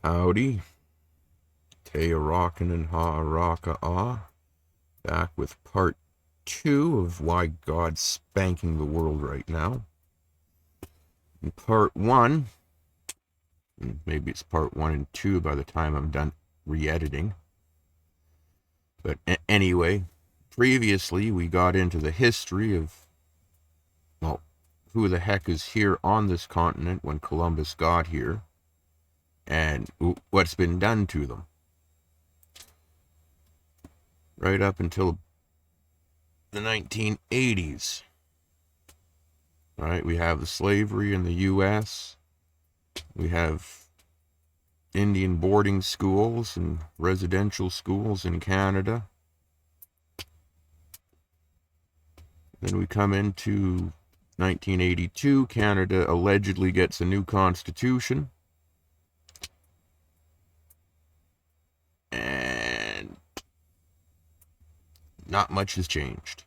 Howdy, Te Rockin' and Ha Rocka Ah, back with part 2 of why God's spanking the world right now. In part 1, maybe it's part 1 and 2 by the time I'm done re-editing, but anyway, previously we got into the history of, well, who the heck is here on this continent when Columbus got here, and what's been done to them. Right up until the 1980s. Right, we have the slavery in the U.S. We have Indian boarding schools and residential schools in Canada. Then we come into 1982. Canada allegedly gets a new constitution. And not much has changed.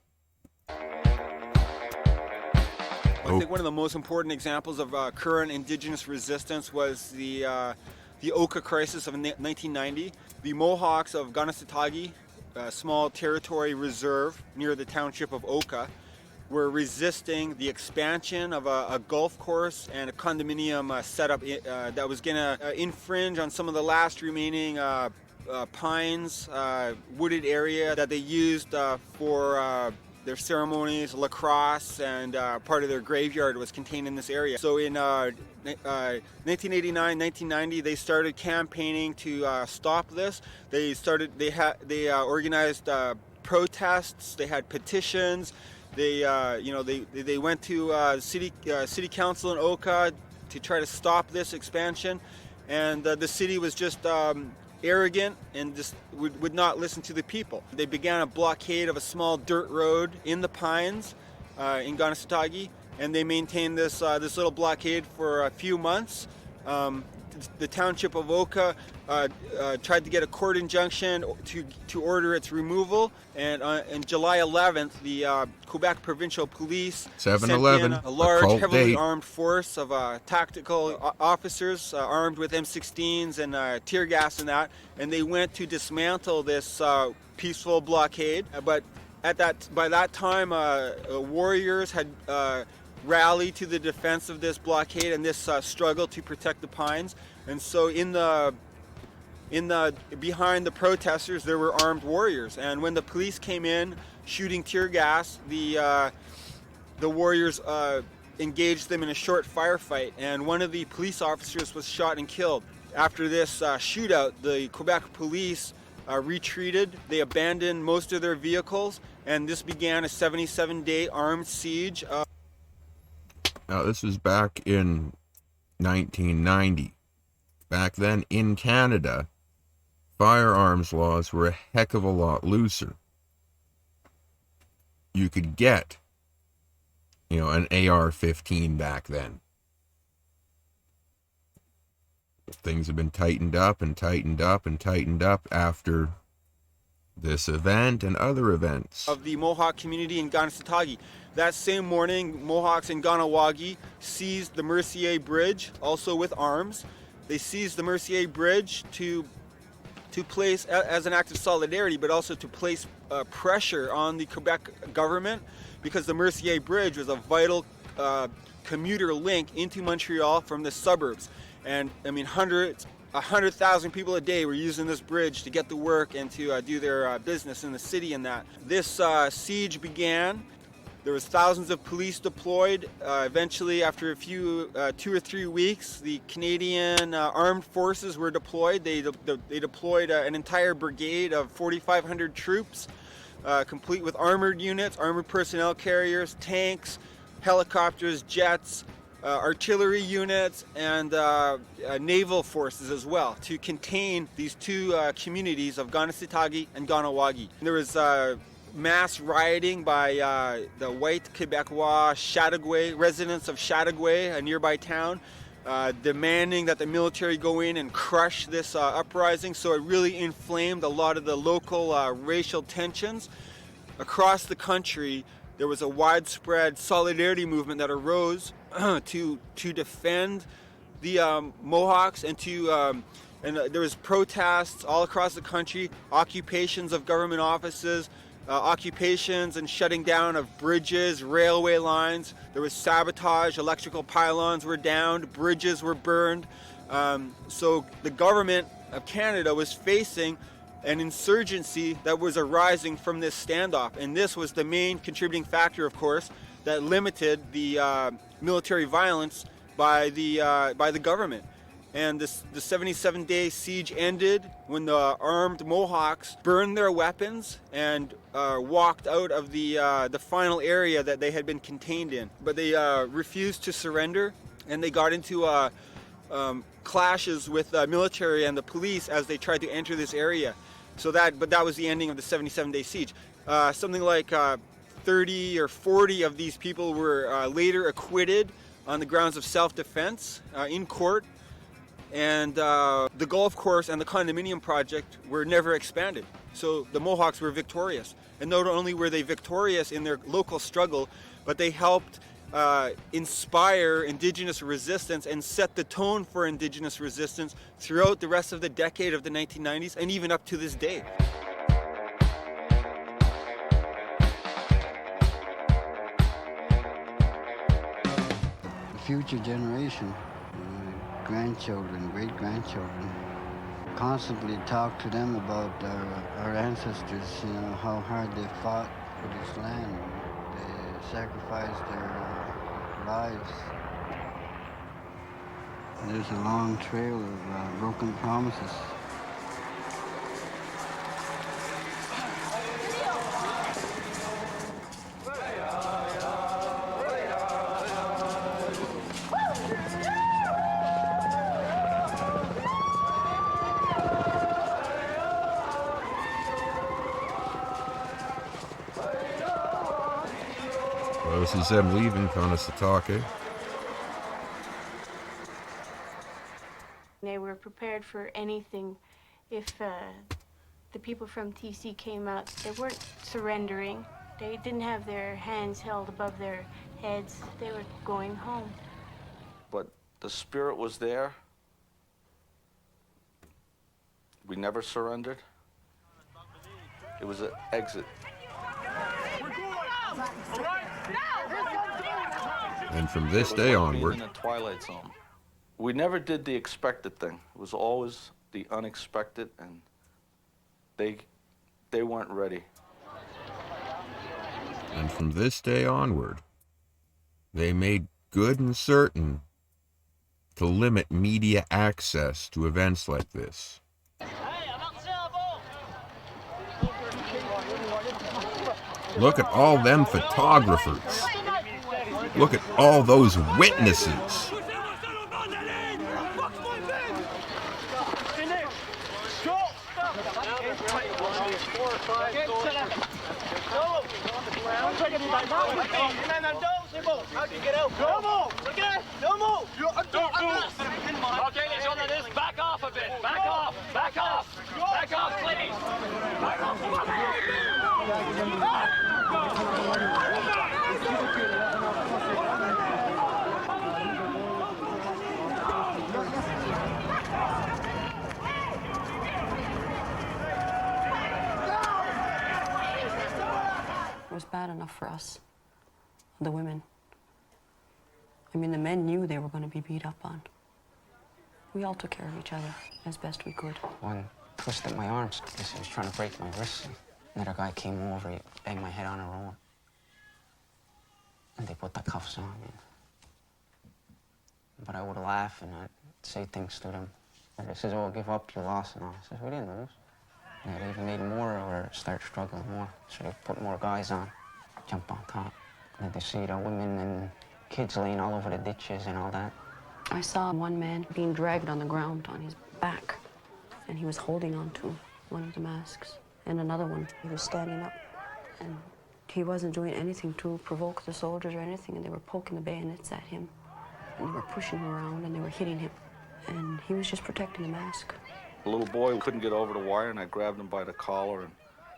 I think one of the most important examples of current Indigenous resistance was the Oka crisis of 1990. The Mohawks of Ganasatagi, a small territory reserve near the township of Oka, were resisting the expansion of a golf course and a condominium setup that was going to infringe on some of the last remaining pines, wooded area that they used for their ceremonies, lacrosse, and part of their graveyard was contained in this area. So in 1989, 1990, they started campaigning to stop this. They organized protests. They had petitions. They went to city council in Oka to try to stop this expansion, and the city was just arrogant and just would not listen to the people. They began a blockade of a small dirt road in the pines in Ganasatagi, and they maintained this little blockade for a few months. The township of Oka tried to get a court injunction to order its removal, and on July 11th, the Quebec Provincial Police sent in a large, heavily armed force of tactical officers armed with M16s and tear gas and that, and they went to dismantle this peaceful blockade. But by that time, warriors had rally to the defense of this blockade and this struggle to protect the pines. And so behind the protesters there were armed warriors, and when the police came in shooting tear gas, the warriors engaged them in a short firefight, and one of the police officers was shot and killed. After this shootout, the Quebec police retreated. They abandoned most of their vehicles, and this began a 77-day armed siege. Now, this is back in 1990. Back then, in Canada, firearms laws were a heck of a lot looser. You could get, an AR-15 back then. Things have been tightened up and tightened up and tightened up after this event and other events. Of the Mohawk community in Ganasatagi. That same morning, Mohawks in Ganawagi seized the Mercier Bridge, also with arms. They seized the Mercier Bridge to place, as an act of solidarity, but also to place pressure on the Quebec government, because the Mercier Bridge was a vital commuter link into Montreal from the suburbs. And, 100,000 people a day were using this bridge to get to work and to do their business in the city and that. This siege began. There was thousands of police deployed. Eventually, after a few, 2 or 3 weeks, the Canadian armed forces were deployed. They deployed an entire brigade of 4,500 troops, complete with armored units, armored personnel carriers, tanks, helicopters, jets, artillery units, and naval forces as well, to contain these two communities of Ganasatagi and Ganawagi. There was mass rioting by the white Quebecois Chateauguay, residents of Chateauguay, a nearby town, demanding that the military go in and crush this uprising. So it really inflamed a lot of the local racial tensions. Across the country, there was a widespread solidarity movement that arose to defend the Mohawks and And there was protests all across the country, occupations of government offices, occupations and shutting down of bridges, railway lines. There was sabotage, electrical pylons were downed, bridges were burned. So the government of Canada was facing an insurgency that was arising from this standoff. And this was the main contributing factor, of course, that limited the military violence by the government. And the 77-day siege ended when the armed Mohawks burned their weapons and walked out of the final area that they had been contained in. But they refused to surrender, and they got into clashes with the military and the police as they tried to enter this area. But that was the ending of the 77-day siege. Something like 30 or 40 of these people were later acquitted on the grounds of self-defense in court. And the golf course and the condominium project were never expanded. So the Mohawks were victorious. And not only were they victorious in their local struggle, but they helped inspire Indigenous resistance and set the tone for Indigenous resistance throughout the rest of the decade of the 1990s and even up to this day. The future generation, grandchildren, great-grandchildren, constantly talk to them about our ancestors, how hard they fought for this land. They sacrificed their lives. There's a long trail of broken promises. Well, this is them leaving Conestoga. They were prepared for anything. If the people from TC came out, they weren't surrendering. They didn't have their hands held above their heads. They were going home. But the spirit was there. We never surrendered. It was an exit. And from this day onward, in a twilight zone. We never did the expected thing. It was always the unexpected, and they weren't ready. And from this day onward, they made good and certain to limit media access to events like this. Look at all them photographers. Look at all those witnesses. Okay, les journalistes, back off a bit. Back off. Back off. Back off, please. Back off. It was bad enough for us, the women. I mean, the men knew they were going to be beat up on. We all took care of each other as best we could. One twisted my arms because he was trying to break my wrist. Another guy came over, he banged my head on a roll. And they put the cuffs on me. But I would laugh and I'd say things to them. And they says, oh, give up, you lost. And I says, we didn't lose. And they even made more or start struggling more. So they put more guys on, jump on top. And they see the women and kids laying all over the ditches and all that. I saw one man being dragged on the ground on his back, and he was holding on to one of the masks. And another one, he was standing up, and he wasn't doing anything to provoke the soldiers or anything, and they were poking the bayonets at him, and they were pushing him around, and they were hitting him, and he was just protecting the mask. The little boy couldn't get over the wire, and I grabbed him by the collar, and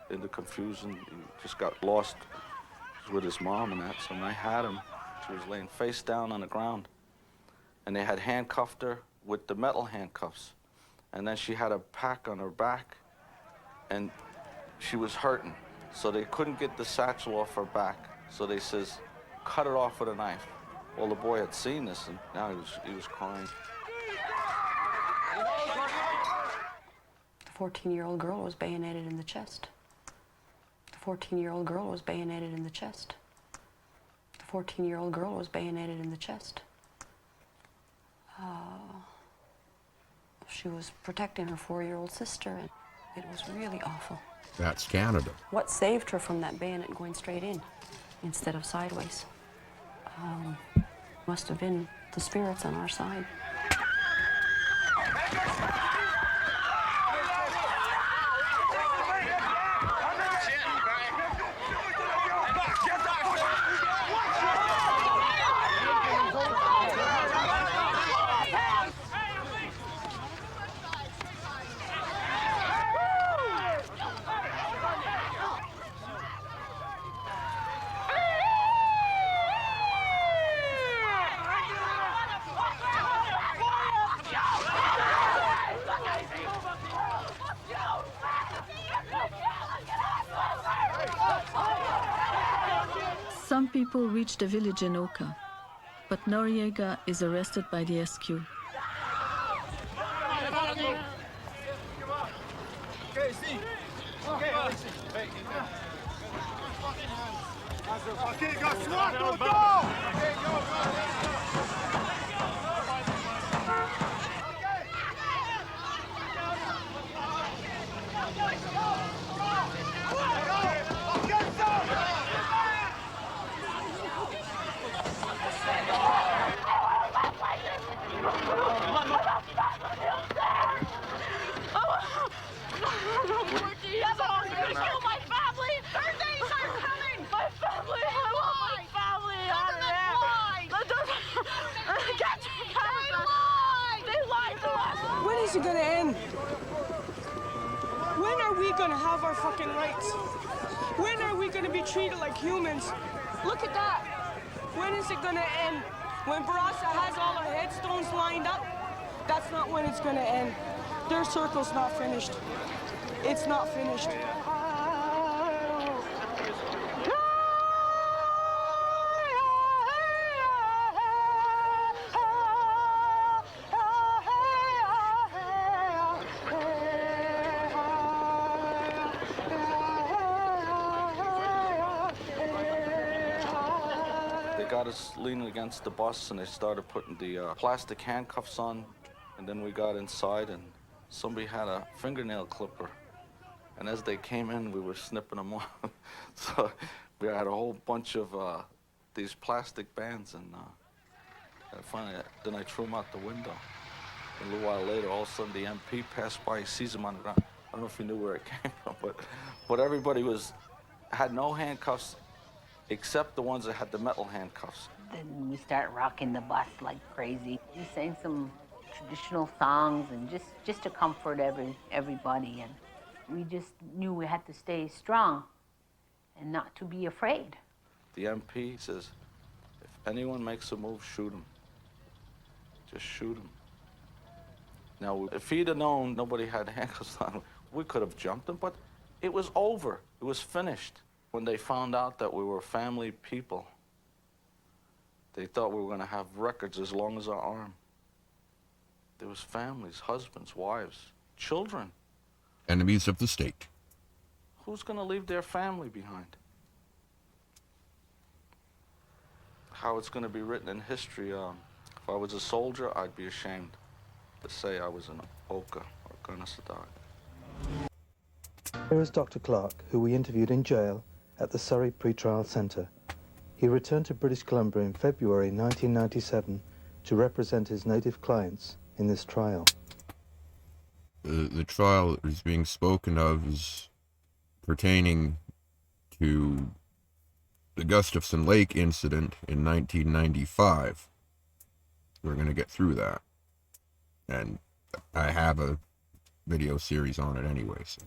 in the confusion, he just got lost with his mom and that. So when I had him, she was laying face down on the ground, and they had handcuffed her with the metal handcuffs. and then she had a pack on her back, and she was hurting. So they couldn't get the satchel off her back. So they says, cut it off with a knife. Well, the boy had seen this, and now he was crying. The 14-year-old girl was bayoneted in the chest. The 14-year-old girl was bayoneted in the chest. The 14-year-old girl was bayoneted in the chest. She was protecting her 4-year-old sister, and it was really awful. That's Canada. What saved her from that bayonet going straight in instead of sideways? Must have been the spirits on our side. Some people reach the village in Oka, but Noriega is arrested by the SQ. When is it gonna end? When are we gonna have our fucking rights? When are we gonna be treated like humans? Look at that. When is it gonna end? When Barassa has all our headstones lined up? That's not when it's gonna end. Their circle's not finished. It's not finished. Got us leaning against the bus, and they started putting the plastic handcuffs on, and then we got inside, and somebody had a fingernail clipper, and as they came in, we were snipping them off. So we had a whole bunch of these plastic bands, and finally, then I threw them out the window. A little while later, all of a sudden, the MP passed by, he sees them on the ground. I don't know if he knew where it came from, but everybody had no handcuffs, except the ones that had the metal handcuffs. Then we start rocking the bus like crazy. We sang some traditional songs and just to comfort everybody. And we just knew we had to stay strong and not to be afraid. The MP says, if anyone makes a move, shoot him. Just shoot him. Now, if he'd have known nobody had handcuffs on, we could have jumped him, but it was over. It was finished. When they found out that we were family people, they thought we were going to have records as long as our arm. There was families, husbands, wives, children. Enemies of the state. Who's going to leave their family behind? How it's going to be written in history. If I was a soldier, I'd be ashamed to say I was an Oka or Gunnasadog. Here is Dr. Clark, who we interviewed in jail at the Surrey Pretrial Centre. He returned to British Columbia in February 1997 to represent his native clients in this trial. The trial that is being spoken of is pertaining to the Gustafson Lake incident in 1995. We're going to get through that. And I have a video series on it anyway. So.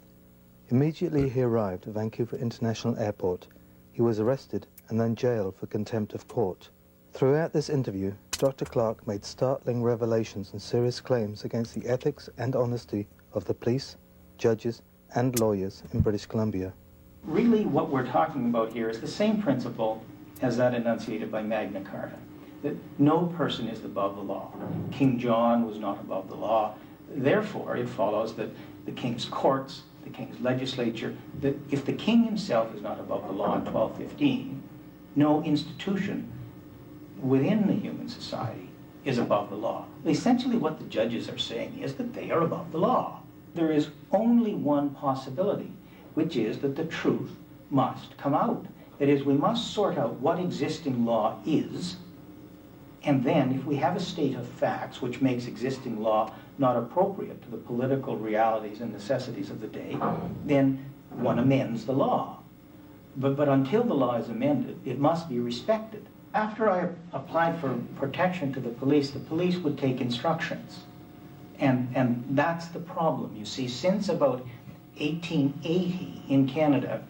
Immediately he arrived at Vancouver International Airport. He was arrested and then jailed for contempt of court. Throughout this interview, Dr. Clark made startling revelations and serious claims against the ethics and honesty of the police, judges, and lawyers in British Columbia. Really, what we're talking about here is the same principle as that enunciated by Magna Carta, that no person is above the law. King John was not above the law. Therefore, it follows that the king's courts, the king's legislature, that if the king himself is not above the law in 1215, no institution within the human society is above the law. Essentially what the judges are saying is that they are above the law. There is only one possibility, which is that the truth must come out. That is, we must sort out what existing law is, and then if we have a state of facts which makes existing law not appropriate to the political realities and necessities of the day, then one amends the law. But until the law is amended, it must be respected. After I applied for protection to the police would take instructions. And that's the problem. You see, since about 1880 in Canada,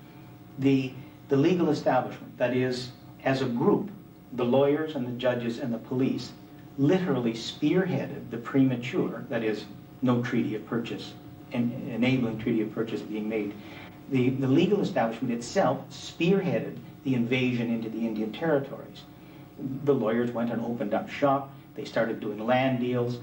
the legal establishment, that is, as a group, the lawyers and the judges and the police, literally spearheaded the premature, that is, no treaty of purchase, enabling treaty of purchase being made. The legal establishment itself spearheaded the invasion into the Indian territories. The lawyers went and opened up shop, they started doing land deals,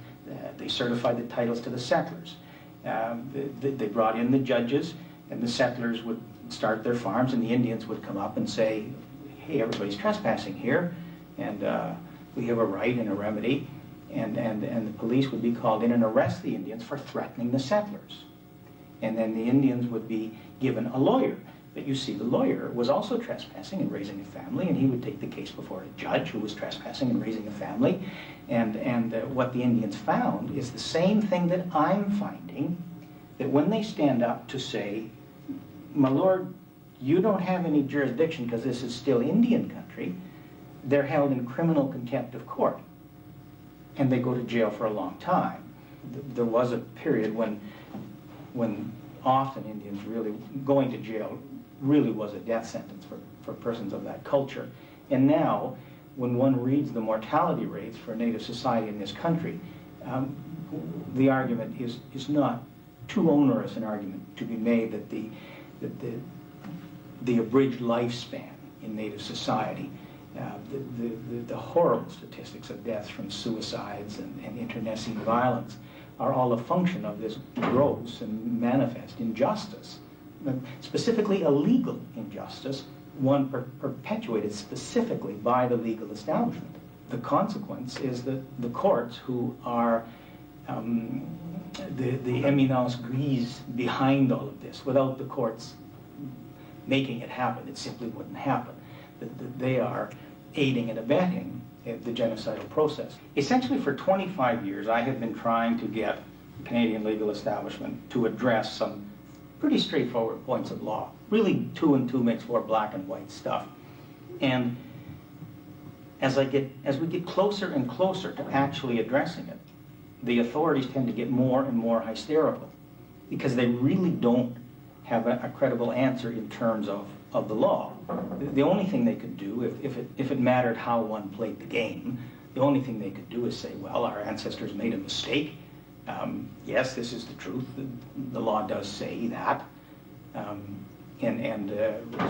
they certified the titles to the settlers. They brought in the judges, and the settlers would start their farms, and the Indians would come up and say, hey, everybody's trespassing here, and we have a right and a remedy, and the police would be called in and arrest the Indians for threatening the settlers. And then the Indians would be given a lawyer. But you see, the lawyer was also trespassing and raising a family, and he would take the case before a judge who was trespassing and raising a family. And what the Indians found is the same thing that I'm finding, that when they stand up to say, my lord, you don't have any jurisdiction because this is still Indian country, they're held in criminal contempt of court, and they go to jail for a long time. There was a period when often Indians really, going to jail really was a death sentence for persons of that culture. And now, when one reads the mortality rates for Native society in this country, the argument is not too onerous an argument to be made that the abridged lifespan in Native society, the horrible statistics of deaths from suicides and internecine violence are all a function of this gross and manifest injustice, specifically a legal injustice, one perpetuated specifically by the legal establishment. The consequence is that the courts, who are the eminence grise behind all of this, without the courts making it happen, it simply wouldn't happen. They are aiding and abetting the genocidal process. Essentially, for 25 years, I have been trying to get the Canadian legal establishment to address some pretty straightforward points of law. Really, 2 and 2 makes 4 black and white stuff. And as we get closer and closer to actually addressing it, the authorities tend to get more and more hysterical, because they really don't have a credible answer in terms of the law. The only thing they could do, if it mattered how one played the game, the only thing they could do is say, well, our ancestors made a mistake. Yes, this is the truth. The law does say that.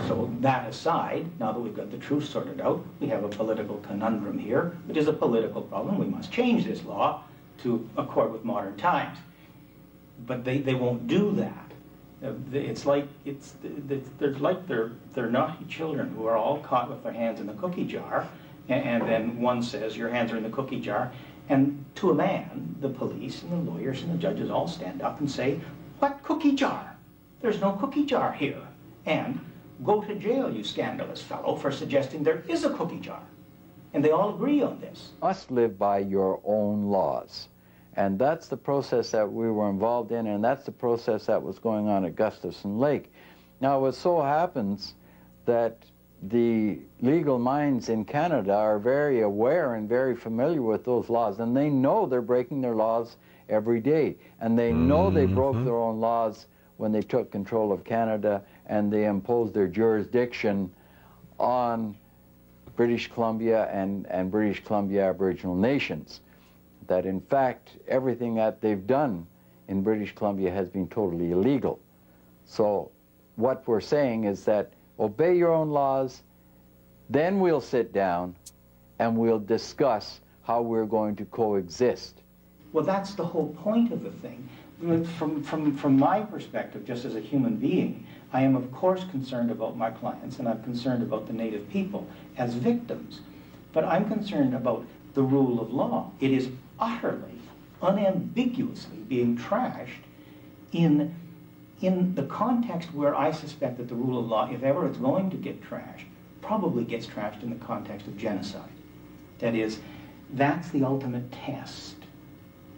So that aside, now that we've got the truth sorted out, we have a political conundrum here, which is a political problem. We must change this law to accord with modern times. But they won't do that. It's like they're naughty children who are all caught with their hands in the cookie jar, and then one says, your hands are in the cookie jar, and to a man, the police and the lawyers and the judges all stand up and say, what cookie jar? There's no cookie jar here. And go to jail, you scandalous fellow, for suggesting there is a cookie jar. And they all agree on this. You must live by your own laws. And that's the process that we were involved in, and that's the process that was going on at Gustafson Lake. Now, it so happens that the legal minds in Canada are very aware and very familiar with those laws, and they know they're breaking their laws every day. And they know they broke their own laws when they took control of Canada and they imposed their jurisdiction on British Columbia and British Columbia Aboriginal nations, that in fact everything that they've done in British Columbia has been totally illegal. So what we're saying is that obey your own laws, then we'll sit down and we'll discuss how we're going to coexist. Well, that's the whole point of the thing. From my perspective, just as a human being, I am of course concerned about my clients, and I'm concerned about the Native people as victims. But I'm concerned about the rule of law. It is utterly, unambiguously being trashed in the context where I suspect that the rule of law, if ever it's going to get trashed, probably gets trashed in the context of genocide. That is, that's the ultimate test.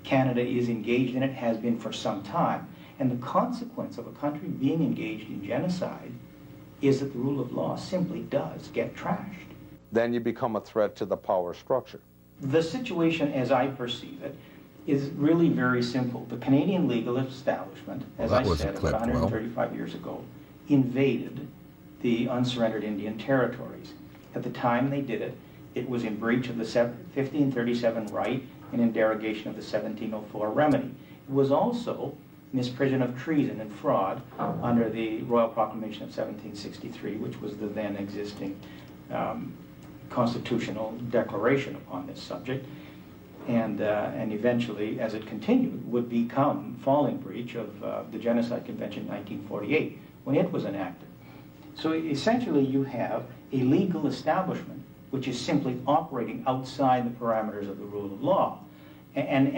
Canada is engaged in it, has been for some time. And the consequence of a country being engaged in genocide is that the rule of law simply does get trashed. Then you become a threat to the power structure. The situation, as I perceive it, is really very simple. The Canadian legal establishment, as I said about 135 years ago, invaded the unsurrendered Indian territories. At the time they did it, it was in breach of the 1537 right and in derogation of the 1704 remedy. It was also misprision of treason and fraud under the Royal Proclamation of 1763, which was the then existing constitutional declaration upon this subject, and eventually, as it continued, would become falling breach of the Genocide Convention 1948 when it was enacted. So essentially you have a legal establishment which is simply operating outside the parameters of the rule of law. And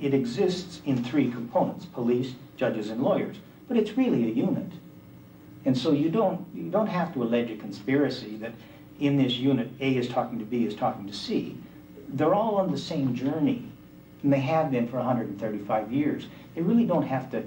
it exists in three components: police, judges, and lawyers. But it's really a unit. And so you don't have to allege a conspiracy that in this unit A is talking to B is talking to C. They're all on the same journey, and they have been for 135 years. They really don't have to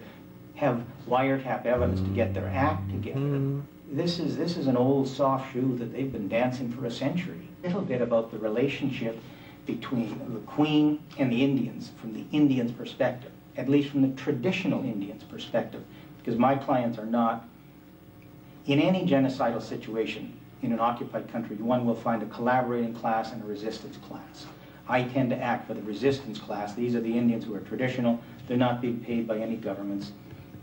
have wiretap evidence to get their act together. This is an old soft shoe that they've been dancing for a century. A little bit about the relationship between the Queen and the Indians from the Indians' perspective, at least from the traditional Indians' perspective, because my clients are not, in any genocidal situation in an occupied country, one will find a collaborating class and a resistance class. I tend to act for the resistance class. These are the Indians who are traditional. They're not being paid by any governments,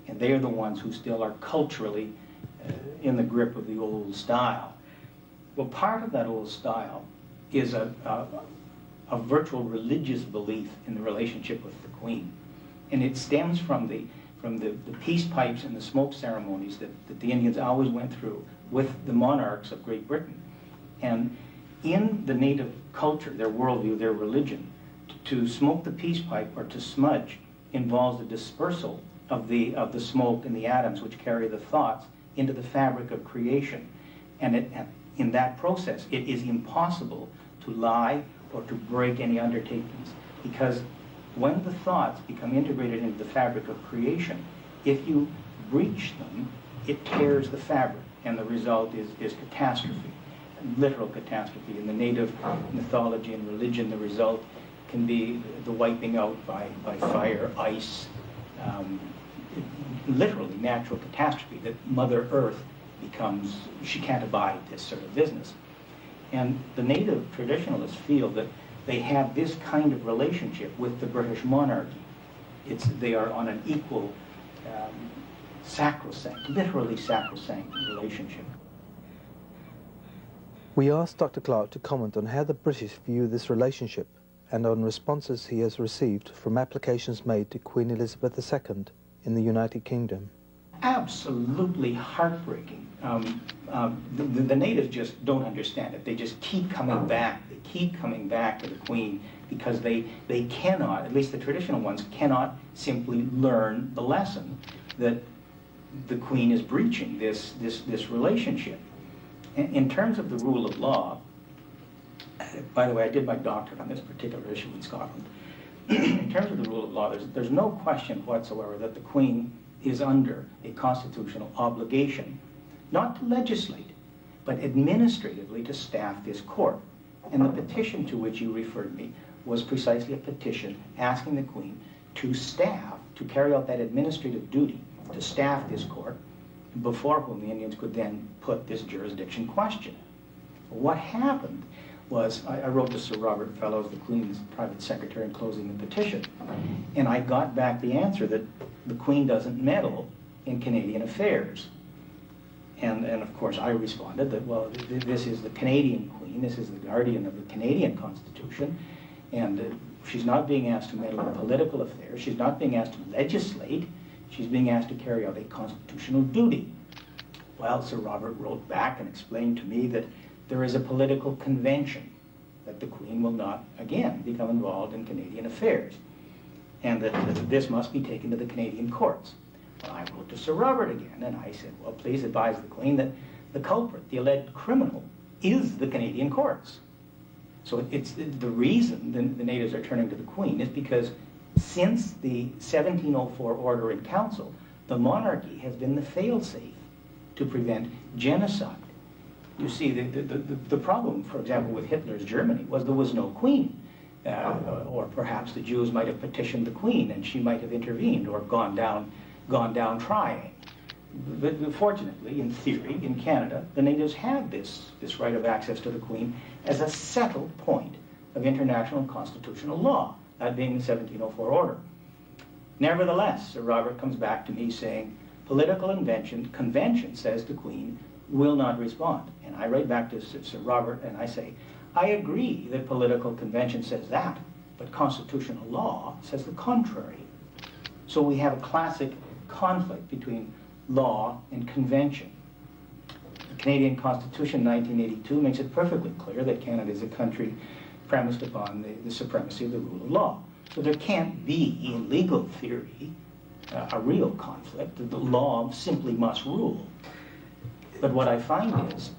and they are the ones who still are culturally in the grip of the old style. Well, part of that old style is a virtual religious belief in the relationship with the Queen. And it stems from the peace pipes and the smoke ceremonies that the Indians always went through with the monarchs of Great Britain. And in the native culture, their worldview, their religion, to smoke the peace pipe or to smudge involves the dispersal of the smoke and the atoms which carry the thoughts into the fabric of creation. And in that process, it is impossible to lie or to break any undertakings, because when the thoughts become integrated into the fabric of creation, if you breach them, it tears the fabric, and the result is catastrophe, literal catastrophe. In the native mythology and religion, the result can be the wiping out by fire, ice, literally natural catastrophe, that Mother Earth becomes, she can't abide this sort of business. And the native traditionalists feel that they have this kind of relationship with the British monarchy. They are on an equal, sacrosanct, literally sacrosanct relationship. We asked Dr. Clark to comment on how the British view this relationship and on responses he has received from applications made to Queen Elizabeth II in the United Kingdom. Absolutely heartbreaking. The natives just don't understand it. They just keep coming back. They keep coming back to the Queen because they cannot, at least the traditional ones, cannot simply learn the lesson that the Queen is breaching this relationship. In terms of the rule of law, by the way, I did my doctorate on this particular issue in Scotland. In terms of the rule of law, there's no question whatsoever that the Queen is under a constitutional obligation, not to legislate, but administratively to staff this court. And the petition to which you referred me was precisely a petition asking the Queen to staff, to carry out that administrative duty, to staff this court, before whom the Indians could then put this jurisdiction question. What happened was I wrote to Sir Robert Fellows, the Queen's private secretary, enclosing the petition, and I got back the answer that the Queen doesn't meddle in Canadian affairs. And of course I responded that, well, this is the Canadian Queen, this is the guardian of the Canadian Constitution, and she's not being asked to meddle in political affairs, she's not being asked to legislate, she's being asked to carry out a constitutional duty. Well, Sir Robert wrote back and explained to me that there is a political convention that the Queen will not, again, become involved in Canadian affairs, and that this must be taken to the Canadian courts. Well, I wrote to Sir Robert again, and I said, well, please advise the Queen that the culprit, the alleged criminal, is the Canadian courts. So it's the reason the natives are turning to the Queen is because since the 1704 order in council, the monarchy has been the fail-safe to prevent genocide. You see, the problem, for example, with Hitler's Germany was there was no queen. Or perhaps the Jews might have petitioned the Queen and she might have intervened or gone down trying. But fortunately, in theory, in Canada, the natives have this right of access to the Queen as a settled point of international and constitutional law, that being the 1704 order. Nevertheless, Sir Robert comes back to me saying, political convention says the Queen will not respond. And I write back to Sir Robert and I say, I agree that political convention says that, but constitutional law says the contrary. So we have a classic conflict between law and convention. The Canadian Constitution 1982 makes it perfectly clear that Canada is a country premised upon the supremacy of the rule of law. So there can't be, in legal theory, a real conflict. The law simply must rule. But what I find is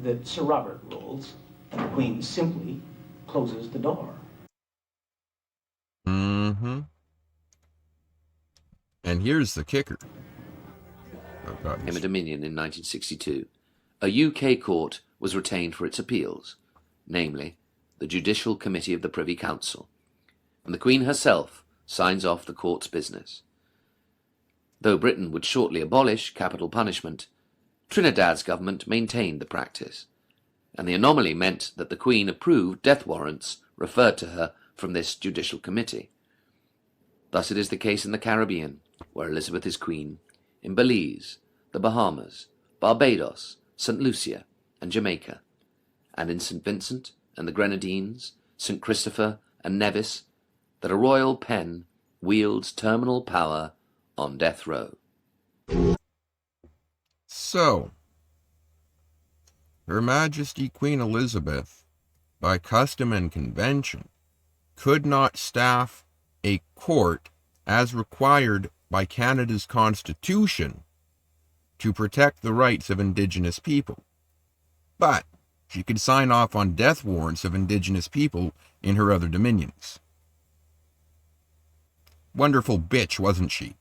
that Sir Robert rules and the Queen simply closes the door. Mm-hmm. And here's the kicker. Came a Dominion in 1962. A UK court was retained for its appeals, namely the Judicial Committee of the Privy Council, and the Queen herself signs off the court's business. Though Britain would shortly abolish capital punishment, Trinidad's government maintained the practice, and the anomaly meant that the Queen approved death warrants referred to her from this judicial committee. Thus it is the case in the Caribbean, where Elizabeth is Queen, in Belize, the Bahamas, Barbados, St. Lucia, and Jamaica, and in St. Vincent and the Grenadines, St. Christopher and Nevis, that a royal pen wields terminal power on death row. So, Her Majesty Queen Elizabeth, by custom and convention, could not staff a court as required by Canada's Constitution to protect the rights of Indigenous people. But she could sign off on death warrants of Indigenous people in her other dominions. Wonderful bitch, wasn't she?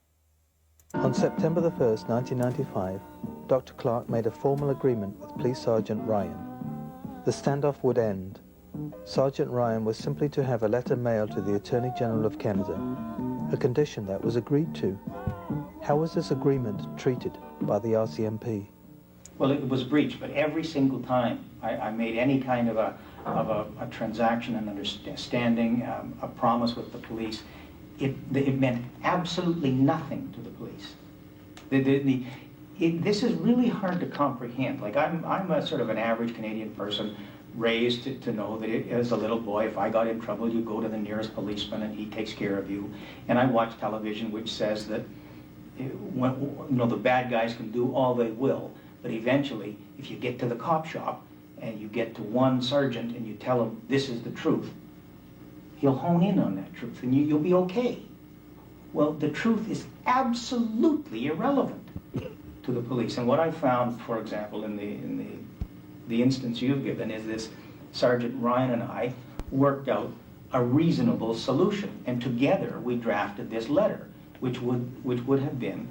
On September the 1st, 1995, Dr. Clark made a formal agreement with Police Sergeant Ryan. The standoff would end. Sergeant Ryan was simply to have a letter mailed to the Attorney General of Canada, a condition that was agreed to. How was this agreement treated by the RCMP? Well, it was breached, but every single time I made any kind of a transaction, an understanding, a promise with the police, it meant absolutely nothing to the police. This is really hard to comprehend. Like, I'm a sort of an average Canadian person raised to know that as a little boy, if I got in trouble, you go to the nearest policeman and he takes care of you. And I watch television which says that the bad guys can do all they will, but eventually, if you get to the cop shop and you get to one sergeant and you tell him this is the truth, he'll hone in on that truth and you'll be okay. Well, the truth is absolutely irrelevant to the police. And what I found, for example, in the instance you've given, is this Sergeant Ryan and I worked out a reasonable solution, and together we drafted this letter, which would have been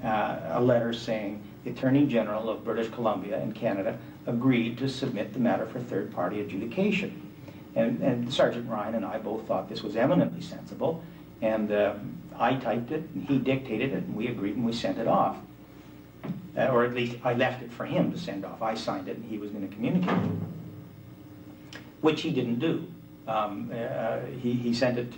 a letter saying the Attorney General of British Columbia and Canada agreed to submit the matter for third-party adjudication. And Sergeant Ryan and I both thought this was eminently sensible, and I typed it, and he dictated it, and we agreed, and we sent it off. Or at least I left it for him to send off. I signed it, and he was going to communicate it. which he didn't do. He sent it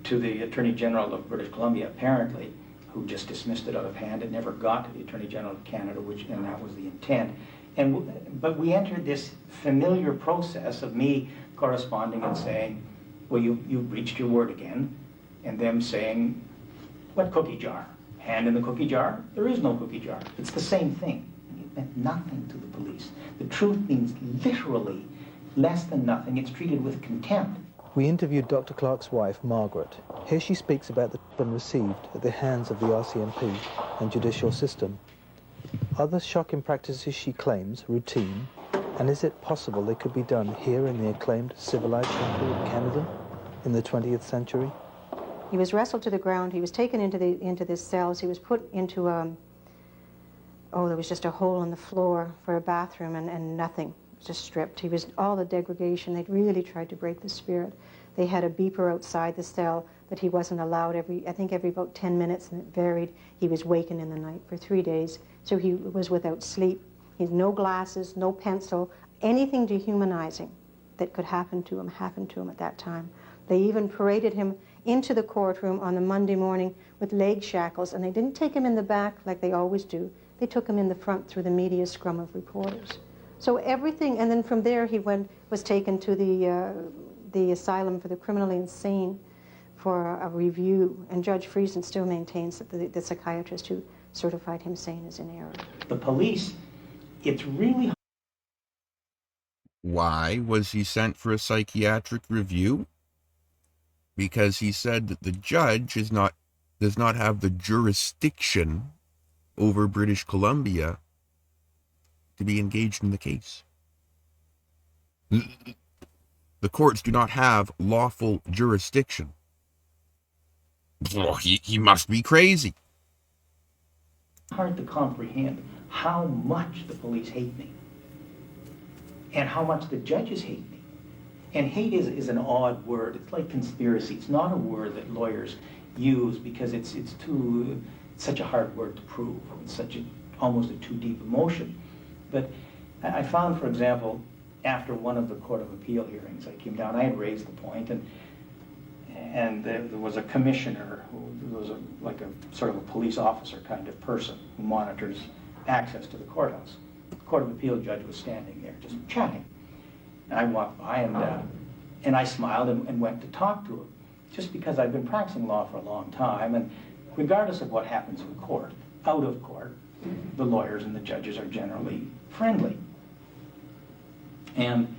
to the Attorney General of British Columbia, apparently, who just dismissed it out of hand. It never got to the Attorney General of Canada, and that was the intent. But we entered this familiar process of me corresponding and saying, well, you breached your word again, and them saying, what cookie jar? Hand in the cookie jar? There is no cookie jar. It's the same thing. It meant nothing to the police. The truth means literally less than nothing. It's treated with contempt. We interviewed Dr. Clark's wife, Margaret. Here she speaks about the treatment received at the hands of the RCMP and judicial system. Are the shocking practices she claims routine, and is it possible they could be done here in the acclaimed civilized country of Canada in the 20th century? He was wrestled to the ground. He was taken into this cells. He was put into there was just a hole in the floor for a bathroom and nothing. Just stripped. He was all the degradation. They'd really tried to break the spirit. They had a beeper outside the cell that he wasn't allowed every about 10 minutes, and it varied. He was wakened in the night for 3 days, so he was without sleep. He had no glasses, no pencil, anything dehumanizing that could happen to him happened to him at that time. They even paraded him into the courtroom on the Monday morning with leg shackles, and they didn't take him in the back like they always do. They took him in the front through the media scrum of reporters. So everything, and then from there he was taken to the asylum for the criminally insane for a review, and Judge Friesen still maintains that the psychiatrist who certified him sane is in error. The police, it's really... Why was he sent for a psychiatric review? Because he said that the judge does not have the jurisdiction over British Columbia to be engaged in the case. The courts do not have lawful jurisdiction. Oh, he must be crazy. Hard to comprehend how much the police hate me and how much the judges hate me. And hate is an odd word. It's like conspiracy. It's not a word that lawyers use because it's such a hard word to prove. It's almost a too deep emotion. But I found, for example, after one of the Court of Appeal hearings, I came down, I had raised the point, and there was a commissioner who was like a sort of a police officer kind of person who monitors access to the courthouse. The Court of Appeal judge was standing there just chatting. And I walked by and I smiled and went to talk to him, just because I've been practicing law for a long time, and regardless of what happens in court, out of court, the lawyers and the judges are generally friendly. And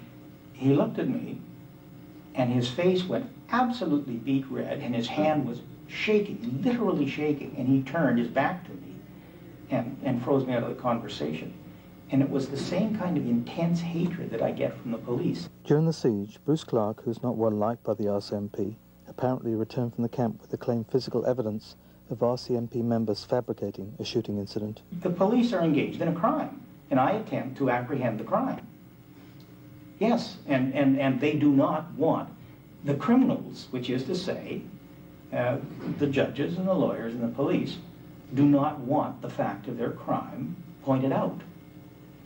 he looked at me, and his face went absolutely beet red, and his hand was shaking, literally shaking, and he turned his back to me and froze me out of the conversation. And it was the same kind of intense hatred that I get from the police. During the siege, Bruce Clark, who's not well liked by the RCMP, apparently returned from the camp with the claimed physical evidence of RCMP members fabricating a shooting incident. The police are engaged in a crime, and I attempt to apprehend the crime. Yes, and they do not want the criminals, which is to say, the judges and the lawyers and the police, do not want the fact of their crime pointed out.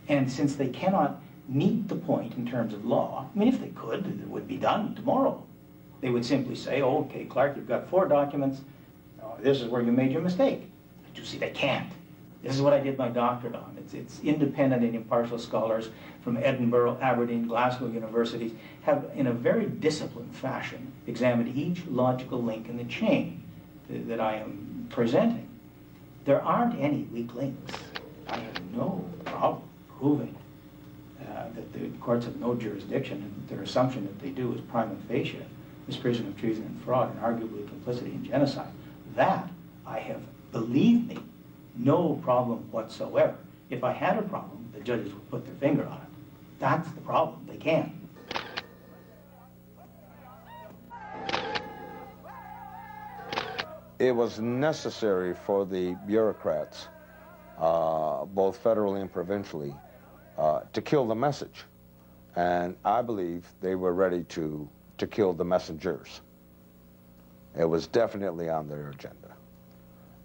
And since they cannot meet the point in terms of law, I mean, if they could, it would be done tomorrow. They would simply say, oh, okay, Clark, you've got 4 documents. Oh, this is where you made your mistake. But you see, they can't. This is what I did my doctorate on. It's independent and impartial scholars from Edinburgh, Aberdeen, Glasgow universities have, in a very disciplined fashion, examined each logical link in the chain that I am presenting. There aren't any weak links. I have no problem proving that the courts have no jurisdiction, and their assumption that they do is prima facie misprision of treason and fraud and arguably complicity in genocide. That I have, believe me, no problem whatsoever. If I had a problem, the judges would put their finger on it. That's the problem. They can't. It was necessary for the bureaucrats, both federally and provincially, to kill the message. And I believe they were ready to kill the messengers. It was definitely on their agenda.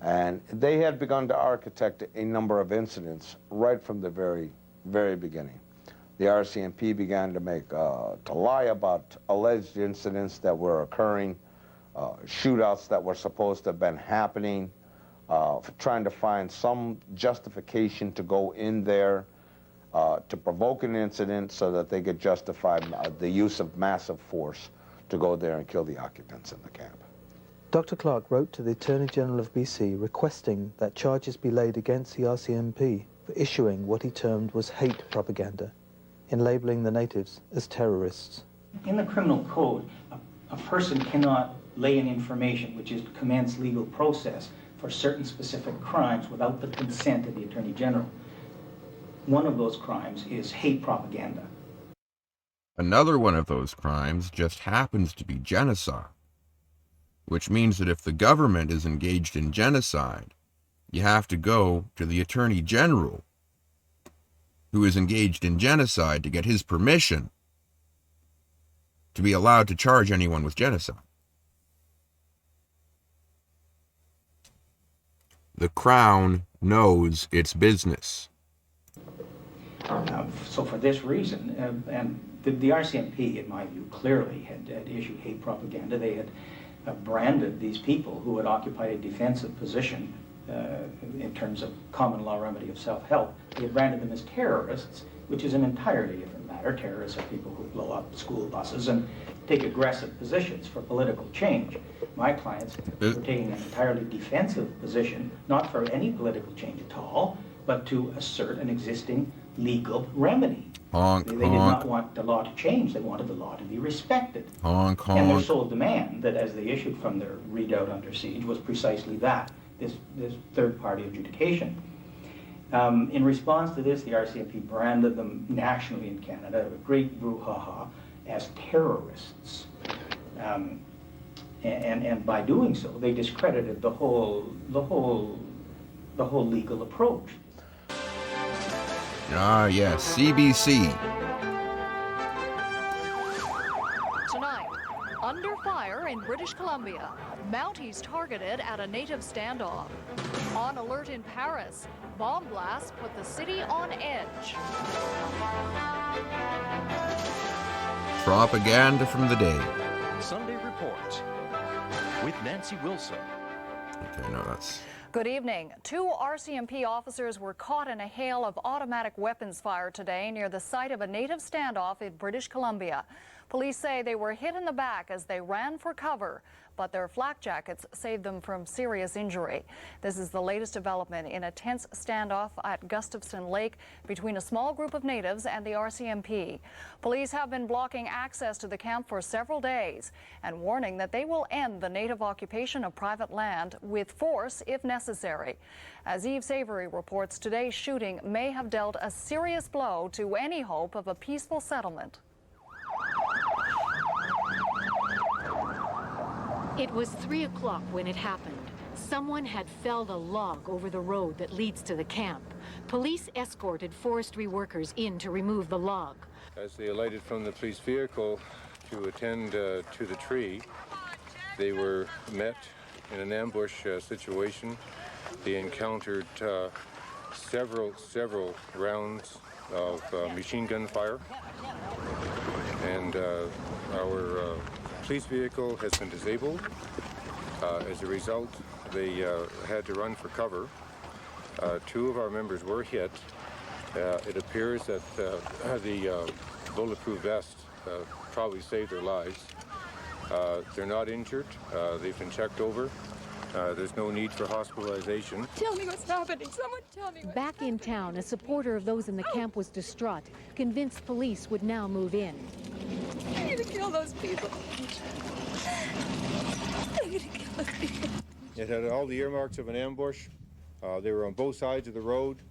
And they had begun to architect a number of incidents right from the very, very beginning. the RCMP began to lie about alleged incidents that were occurring, shootouts that were supposed to have been happening, trying to find some justification to go in there, to provoke an incident so that they could justify the use of massive force to go there and kill the occupants in the camp. Dr. Clark wrote to the Attorney General of BC requesting that charges be laid against the RCMP for issuing what he termed was hate propaganda, in labeling the natives as terrorists. In the criminal code, a person cannot lay in information, which is to commence legal process for certain specific crimes without the consent of the Attorney General. One of those crimes is hate propaganda. Another one of those crimes just happens to be genocide, which means that if the government is engaged in genocide, you have to go to the Attorney General, who is engaged in genocide, to get his permission to be allowed to charge anyone with genocide. The Crown knows its business. So for this reason, and the RCMP, in my view, clearly had issued hate propaganda. They had branded these people who had occupied a defensive position in terms of common law remedy of self-help. They had branded them as terrorists, which is an entirely different matter. Terrorists are people who blow up school buses and take aggressive positions for political change. My clients were taking an entirely defensive position, not for any political change at all, but to assert an existing legal remedy. Honk, they did not want the law to change. They wanted the law to be respected. Honk, honk. And their sole demand, that as they issued from their redoubt under siege, was precisely that, this third-party adjudication. In response to this, the RCMP branded them nationally in Canada, a great brouhaha, as terrorists. And by doing so, they discredited the whole legal approach. Ah, yes, CBC. Tonight, under fire in British Columbia, Mounties targeted at a native standoff. On alert in Paris, bomb blasts put the city on edge. Propaganda from the day. Sunday Report with Nancy Wilson. Okay, no, that's... Good evening. 2 RCMP officers were caught in a hail of automatic weapons fire today near the site of a native standoff in British Columbia. Police say they were hit in the back as they ran for cover, but their flak jackets saved them from serious injury. This is the latest development in a tense standoff at Gustafson Lake between a small group of natives and the RCMP. Police have been blocking access to the camp for several days and warning that they will end the native occupation of private land with force if necessary. As Eve Savory reports, today's shooting may have dealt a serious blow to any hope of a peaceful settlement. It was 3 o'clock when it happened. Someone had felled a log over the road that leads to the camp. Police escorted forestry workers in to remove the log. As they alighted from the police vehicle to attend to the tree, they were met in an ambush situation. They encountered several rounds of machine gun fire, and our police vehicle has been disabled. As a result, they had to run for cover. 2 of our members were hit. It appears that the bulletproof vest probably saved their lives. They're not injured. They've been checked over. There's no need for hospitalization. Tell me what's happening. Someone tell me. Back in town, a supporter of those in the camp was distraught, convinced police would now move in. I'm going to kill those people. I'm going to kill those people. It had all the earmarks of an ambush. They were on both sides of the road,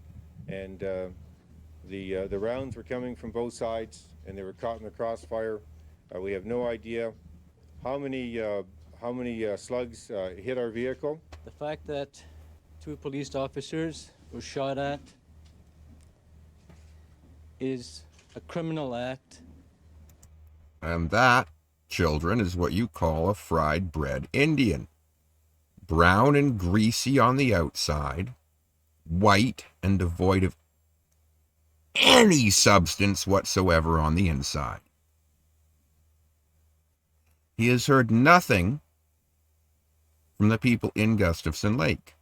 and the rounds were coming from both sides, and they were caught in the crossfire. We have no idea how many slugs hit our vehicle. The fact that 2 police officers were shot at is a criminal act. And that, children, is what you call a fried bread Indian. Brown and greasy on the outside, white and devoid of any substance whatsoever on the inside. He has heard nothing from the people in Gustafson Lake.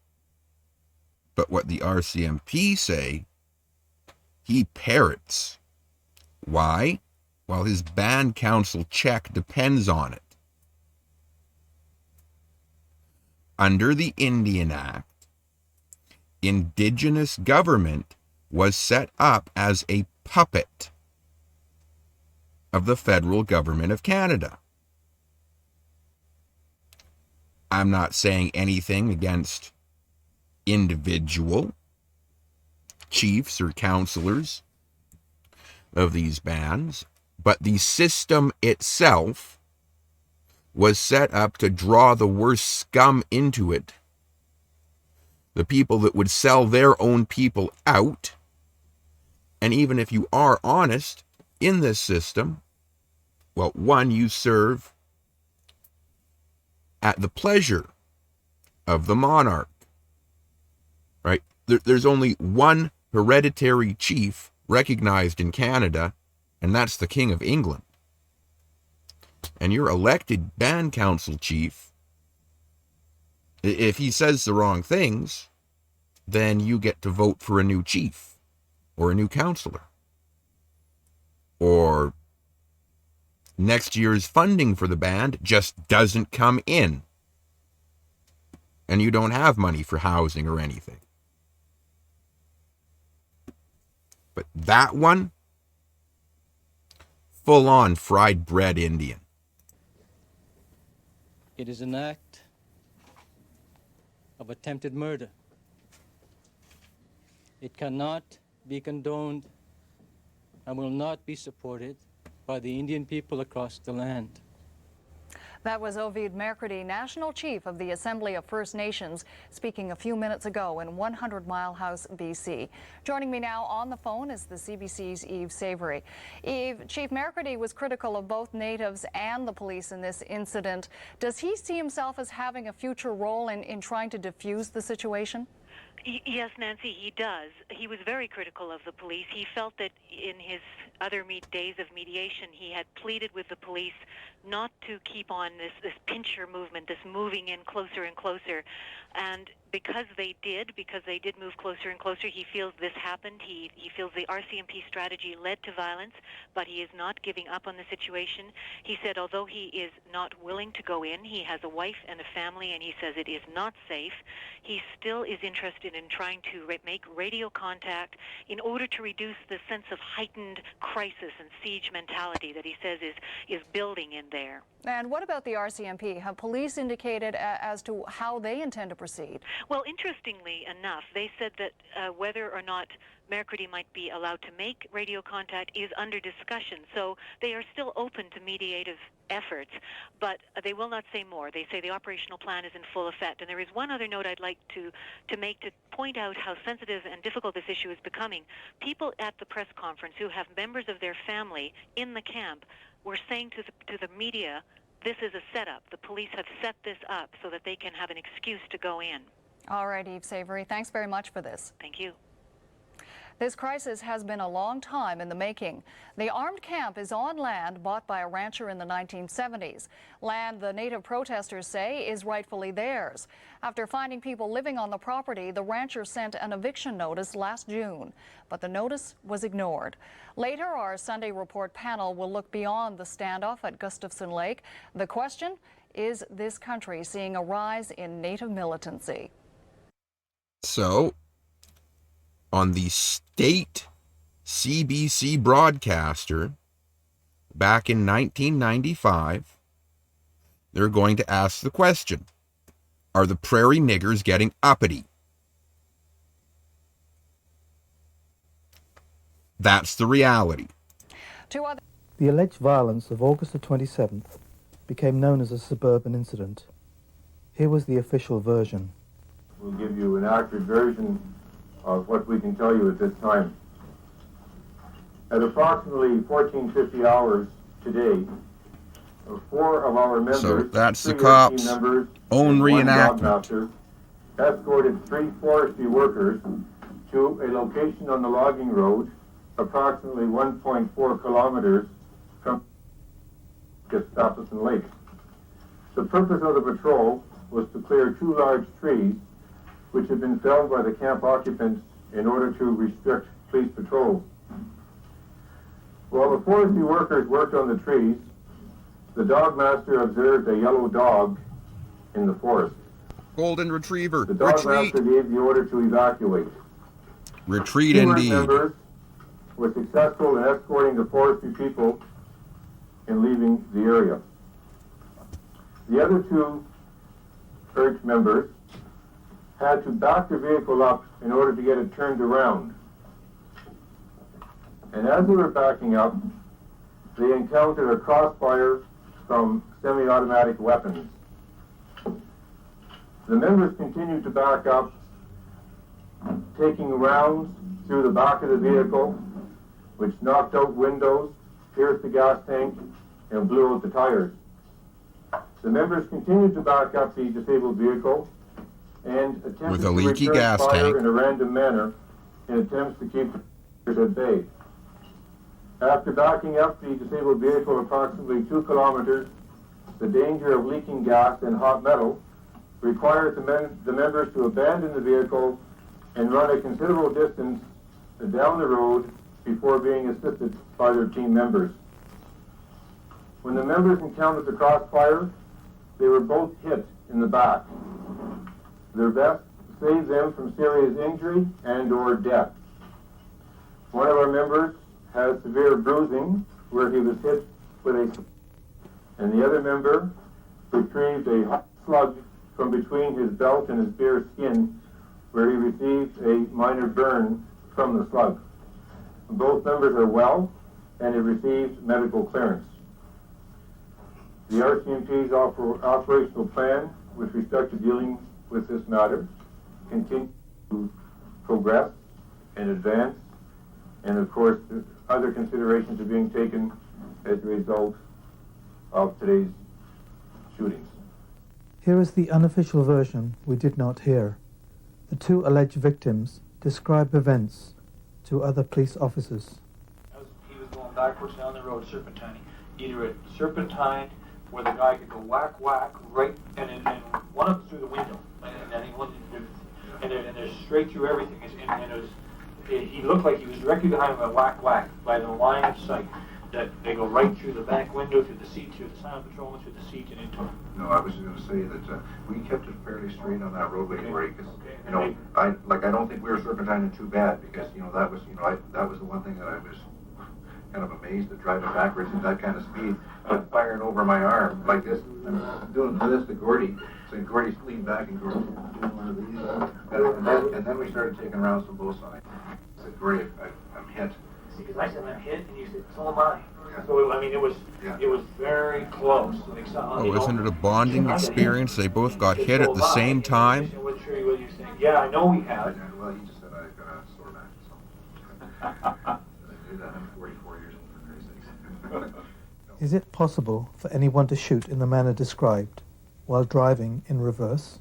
But what the RCMP say, he parrots. Why? Well, his band council check depends on it. Under the Indian Act, Indigenous government was set up as a puppet of the federal government of Canada. I'm not saying anything against individual chiefs or councillors of these bands, but the system itself was set up to draw the worst scum into it, the people that would sell their own people out. And even if you are honest in this system, well, one, you serve at the pleasure of the monarch, right? There's only one hereditary chief recognized in Canada, and that's the King of England. And your elected band council chief, if he says the wrong things, then you get to vote for a new chief or a new councillor. Or next year's funding for the band just doesn't come in, and you don't have money for housing or anything. But that one, full-on fried bread Indian. It is an act of attempted murder. It cannot be condoned and will not be supported by the Indian people across the land. That was Ovid Mercredi, National Chief of the Assembly of First Nations, speaking a few minutes ago in 100 Mile House, BC. Joining me now on the phone is the CBC's Eve Savory. Eve, Chief Mercredi was critical of both Natives and the police in this incident. Does he see himself as having a future role in trying to defuse the situation? Yes, Nancy, he does. He was very critical of the police. He felt that in his other days of mediation, he had pleaded with the police not to keep on this pincher movement, this moving in closer and closer. And because they did move closer and closer, he feels this happened. He feels the RCMP strategy led to violence, but he is not giving up on the situation. He said although he is not willing to go in, he has a wife and a family, and he says it is not safe. He still is interested in trying to make radio contact in order to reduce the sense of heightened crisis and siege mentality that he says is building in there. And what about the RCMP? Have police indicated as to how they intend to proceed? Well, interestingly enough, they said that whether or not Mercredi might be allowed to make radio contact is under discussion. So they are still open to mediative efforts, but they will not say more. They say the operational plan is in full effect. And there is one other note I'd like to make to point out how sensitive and difficult this issue is becoming. People at the press conference who have members of their family in the camp were saying to the media, this is a setup. The police have set this up so that they can have an excuse to go in. All right, Eve Savory, thanks very much for this. Thank you. This crisis has been a long time in the making. The armed camp is on land bought by a rancher in the 1970s. Land the Native protesters say is rightfully theirs. After finding people living on the property, the rancher sent an eviction notice last June, but the notice was ignored. Later, our Sunday Report panel will look beyond the standoff at Gustafson Lake. The question, is this country seeing a rise in Native militancy? So, on the state CBC broadcaster back in 1995, they're going to ask the question, are the prairie niggers getting uppity? That's the reality. The alleged violence of August the 27th became known as a suburban incident. Here was the official version. We'll give you an accurate version of what we can tell you at this time. At approximately 1450 hours today, 4 of our members, so that's the 3 cops' members, own reenactment. Master, escorted 3 forestry workers to a location on the logging road approximately 1.4 kilometers from Gustafson Lake. The purpose of the patrol was to clear 2 large trees which had been felled by the camp occupants in order to restrict police patrols. While the forestry workers worked on the trees, the dog master observed a yellow dog in the forest. Golden Retriever, The dog retreat! master gave the order to evacuate. Retreat 2 indeed. members were successful in escorting the forestry people in leaving the area. The other 2 church members had to back the vehicle up in order to get it turned around. And as they were backing up, they encountered a crossfire from semi-automatic weapons. The members continued to back up, taking rounds through the back of the vehicle, which knocked out windows, pierced the gas tank, and blew out the tires. The members continued to back up the disabled vehicle and attempted With a to leaky return gas fire tank. in a random manner in attempts to keep the fires at bay. After backing up the disabled vehicle approximately 2 kilometers, the danger of leaking gas and hot metal required the members to abandon the vehicle and run a considerable distance down the road before being assisted by their team members. When the members encountered the crossfire, they were both hit in the back. Their vests saved them from serious injury and or death. One of our members has severe bruising where he was hit with and the other member retrieved a hot slug from between his belt and his bare skin where he received a minor burn from the slug. Both members are well and have received medical clearance. The RCMP's operational plan with respect to dealing with this matter continues to progress and advance, and of course other considerations are being taken as a result of today's shootings. Here is the unofficial version we did not hear. The 2 alleged victims describe events to other police officers. He was going backwards down the road, serpentining. Either it serpentined where the guy could go whack, whack, right, and one of them through the window, and then he wanted to do, and they're straight through everything. He looked like he was directly behind him at whack, whack, by the line of sight. That they go right through the back window, through the seat, through the silent patrolman, through the seat, and into him. No, I was going to say that we kept it fairly straight on that roadway, because I don't think we were serpentining too bad, because that was that was the one thing that I was kind of amazed at, driving backwards at that kind of speed, but firing over my arm like this. I'm doing this to Gordy, saying Gordy's lean back and Gordy's doing one of these, and then we started taking rounds from both sides. I said, Gordy, I'm hit. See, because I said I'm hit, and you said, so am I. So I mean, it was very close. Like, Isn't it a bonding experience? They both got hit at the same time. Yeah, I know we have. Well, he just said I got a sore back, so I do that. I'm 44 years old, for Christ's sake. Is it possible for anyone to shoot in the manner described while driving in reverse?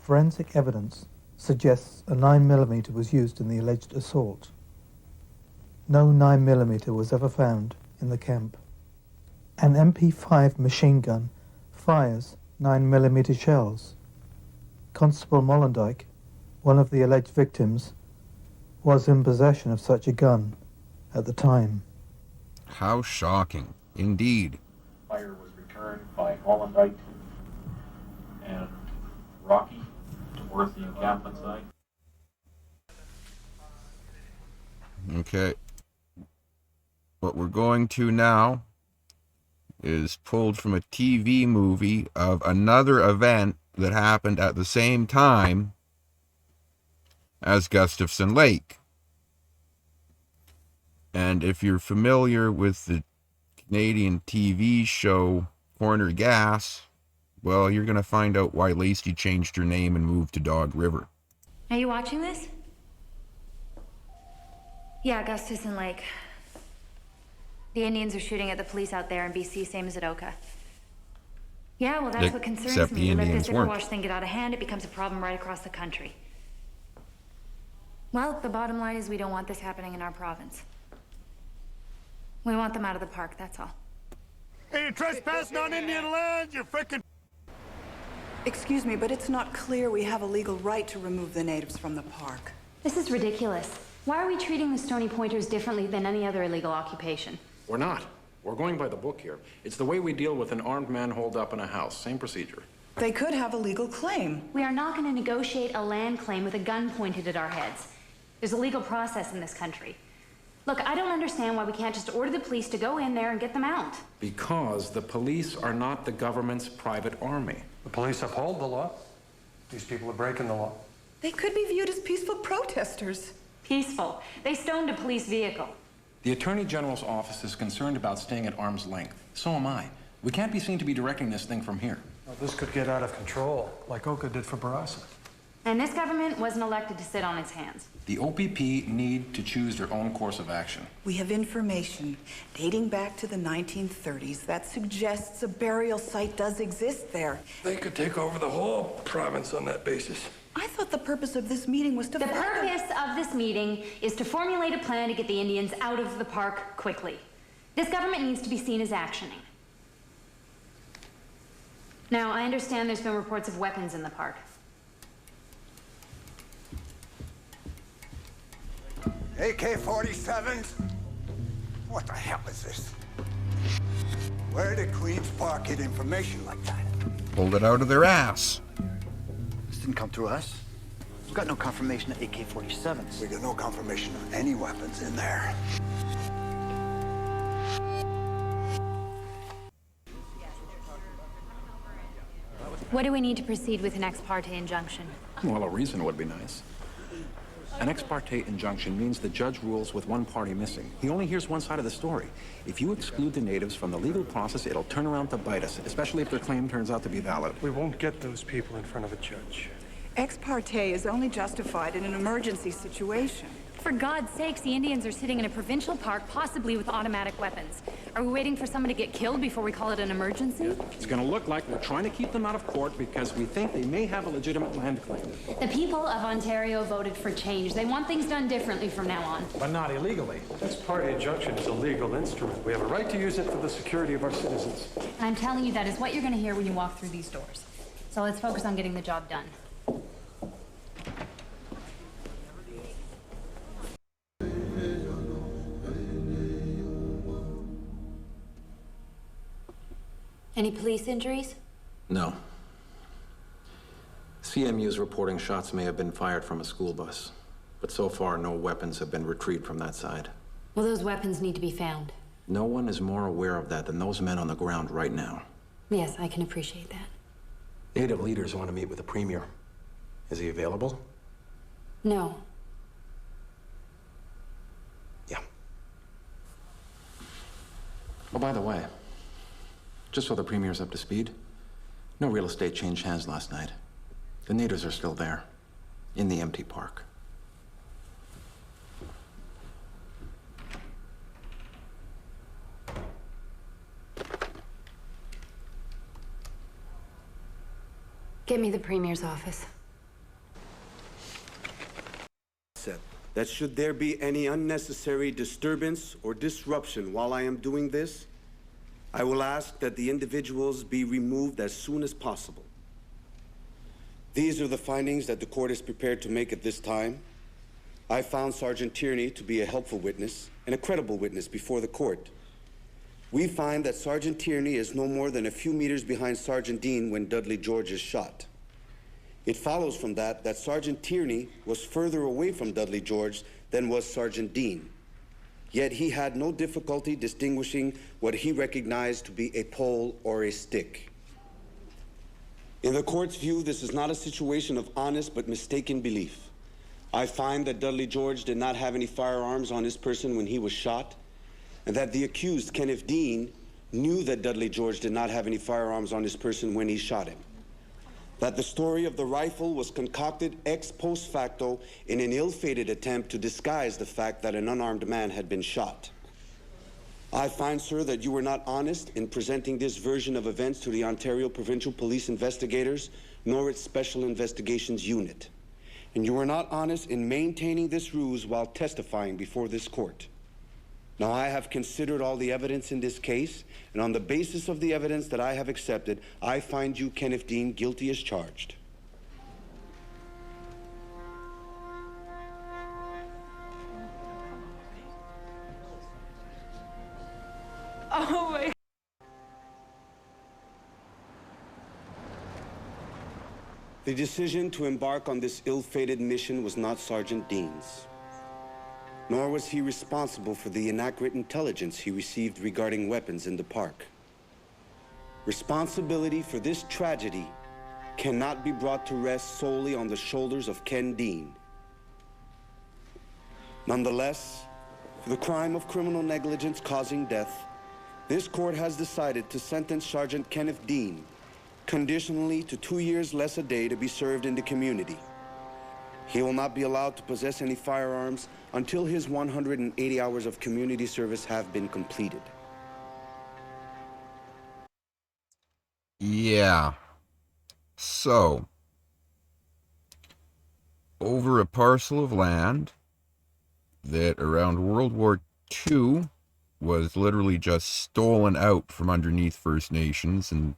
Forensic evidence suggests a 9mm was used in the alleged assault. No 9mm was ever found in the camp. An MP5 machine gun fires 9mm shells. Constable Mollendijk, one of the alleged victims, was in possession of such a gun at the time. How shocking, indeed. Fire was returned by Mollendijk and Rocky towards the encampment site. Okay. What we're going to now is pulled from a TV movie of another event that happened at the same time as Gustafson Lake. And if you're familiar with the Canadian TV show Corner Gas, well, you're going to find out why Lacey changed her name and moved to Dog River. Are you watching this? Yeah, Gustafson Lake. The Indians are shooting at the police out there in BC, same as at Oka. Yeah, well, that's what concerns Except me. the Let Indians this weren't. Superwash thing get out of hand, it becomes a problem right across the country. Well, the bottom line is we don't want this happening in our province. We want them out of the park, that's all. Hey, you're trespassing on Indian land, you frickin'... Excuse me, but it's not clear we have a legal right to remove the natives from the park. This is ridiculous. Why are we treating the Stony Pointers differently than any other illegal occupation? We're not. We're going by the book here. It's the way we deal with an armed man holed up in a house. Same procedure. They could have a legal claim. We are not going to negotiate a land claim with a gun pointed at our heads. There's a legal process in this country. Look, I don't understand why we can't just order the police to go in there and get them out. Because the police are not the government's private army. The police uphold the law. These people are breaking the law. They could be viewed as peaceful protesters. Peaceful. They stoned a police vehicle. The Attorney General's office is concerned about staying at arm's length. So am I. We can't be seen to be directing this thing from here. Well, this could get out of control, like Oka did for Barasa. And this government wasn't elected to sit on its hands. The OPP need to choose their own course of action. We have information dating back to the 1930s that suggests a burial site does exist there. They could take over the whole province on that basis. I thought the purpose of this meeting was to... The purpose of this meeting is to formulate a plan to get the Indians out of the park quickly. This government needs to be seen as actioning. Now, I understand there's been reports of weapons in the park. AK-47s? What the hell is this? Where did Queen's Park get information like that? Pulled it out of their ass. This didn't come through us. We've got no confirmation of AK-47s. We got no confirmation of any weapons in there. What do we need to proceed with an ex parte injunction? Well, a reason would be nice. An ex parte injunction means the judge rules with one party missing. He only hears one side of the story. If you exclude the natives from the legal process, it'll turn around to bite us, especially if their claim turns out to be valid. We won't get those people in front of a judge. Ex parte is only justified in an emergency situation. For God's sakes, the Indians are sitting in a provincial park, possibly with automatic weapons. Are we waiting for someone to get killed before we call it an emergency? It's gonna look like we're trying to keep them out of court because we think they may have a legitimate land claim. The people of Ontario voted for change. They want things done differently from now on. But not illegally. Ex parte injunction is a legal instrument. We have a right to use it for the security of our citizens. And I'm telling you, that is what you're going to hear when you walk through these doors. So let's focus on getting the job done. Any police injuries? No. CMU is reporting shots may have been fired from a school bus, but so far no weapons have been retrieved from that side. Well, those weapons need to be found. No one is more aware of that than those men on the ground right now. Yes, I can appreciate that. Native leaders want to meet with the Premier. Is he available? No. Yeah. Oh, by the way, just so the Premier's up to speed, no real estate changed hands last night. The natives are still there, in the empty park. Get me the Premier's office. Said that should there be any unnecessary disturbance or disruption while I am doing this, I will ask that the individuals be removed as soon as possible. These are the findings that the court is prepared to make at this time. I found Sergeant Tierney to be a helpful witness and a credible witness before the court. We find that Sergeant Tierney is no more than a few meters behind Sergeant Dean when Dudley George is shot. It follows from that Sergeant Tierney was further away from Dudley George than was Sergeant Dean. Yet he had no difficulty distinguishing what he recognized to be a pole or a stick. In the court's view, this is not a situation of honest but mistaken belief. I find that Dudley George did not have any firearms on his person when he was shot, and that the accused, Kenneth Dean, knew that Dudley George did not have any firearms on his person when he shot him. That the story of the rifle was concocted ex post facto in an ill-fated attempt to disguise the fact that an unarmed man had been shot. I find, sir, that you were not honest in presenting this version of events to the Ontario Provincial Police investigators, nor its Special Investigations Unit. and you were not honest in maintaining this ruse while testifying before this court. Now, I have considered all the evidence in this case, and on the basis of the evidence that I have accepted, I find you, Kenneth Dean, guilty as charged. Oh my. The decision to embark on this ill-fated mission was not Sergeant Dean's, nor was he responsible for the inaccurate intelligence he received regarding weapons in the park. Responsibility for this tragedy cannot be brought to rest solely on the shoulders of Ken Dean. Nonetheless, for the crime of criminal negligence causing death, this court has decided to sentence Sergeant Kenneth Dean conditionally to 2 years less a day to be served in the community. He will not be allowed to possess any firearms until his 180 hours of community service have been completed. Yeah. So, over a parcel of land that around World War II was literally just stolen out from underneath First Nations, and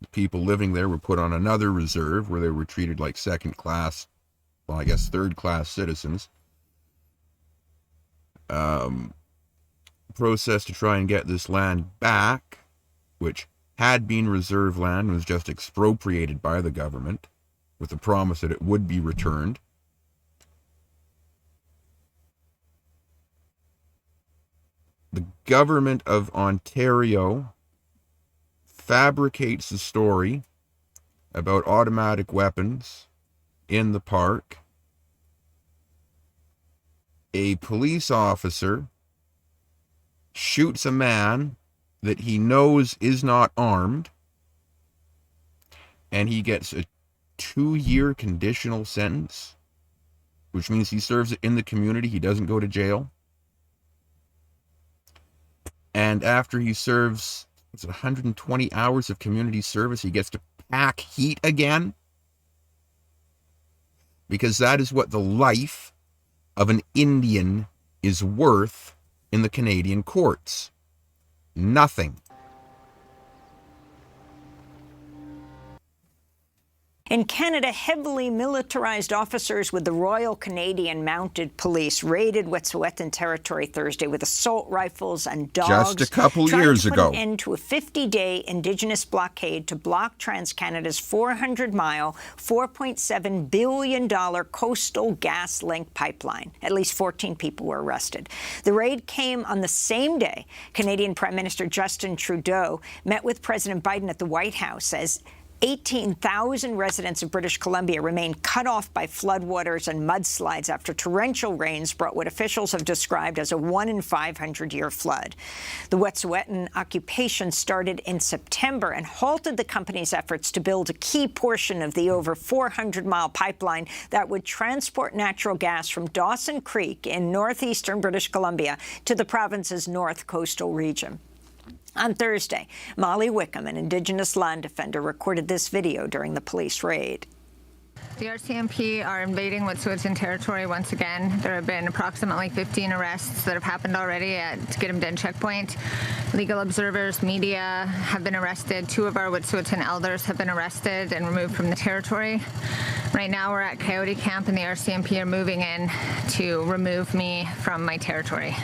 the people living there were put on another reserve where they were treated like second class, well, I guess third class citizens. Process to try and get this land back, which had been reserve land, was just expropriated by the government with the promise that it would be returned. The government of Ontario fabricates a story about automatic weapons in the park. A police officer shoots a man that he knows is not armed, and he gets a 2-year conditional sentence, which means he serves it in the community. He doesn't go to jail. And after he serves 120 hours of community service, he gets to pack heat again, because that is what the life of an Indian is worth in the Canadian courts. Nothing. In Canada, heavily militarized officers with the Royal Canadian Mounted Police raided Wet'suwet'en territory Thursday with assault rifles and dogs. Just a couple years ago. Trying to put an end to a 50-day Indigenous blockade to block TransCanada's 400-mile, $4.7 billion coastal gas link pipeline. At least 14 people were arrested. The raid came on the same day Canadian Prime Minister Justin Trudeau met with President Biden at the White House as 18,000 residents of British Columbia remain cut off by floodwaters and mudslides after torrential rains brought what officials have described as a 1 in 500-year flood. The Wet'suwet'en occupation started in September and halted the company's efforts to build a key portion of the over 400-mile pipeline that would transport natural gas from Dawson Creek in northeastern British Columbia to the province's north coastal region. On Thursday, Molly Wickham, an Indigenous land defender, recorded this video during the police raid. The RCMP are invading Wet'suwet'en territory once again. There have been approximately 15 arrests that have happened already at Skidamden checkpoint. Legal observers, media have been arrested. 2 of our Wet'suwet'en elders have been arrested and removed from the territory. Right now we're at Coyote Camp and the RCMP are moving in to remove me from my territory.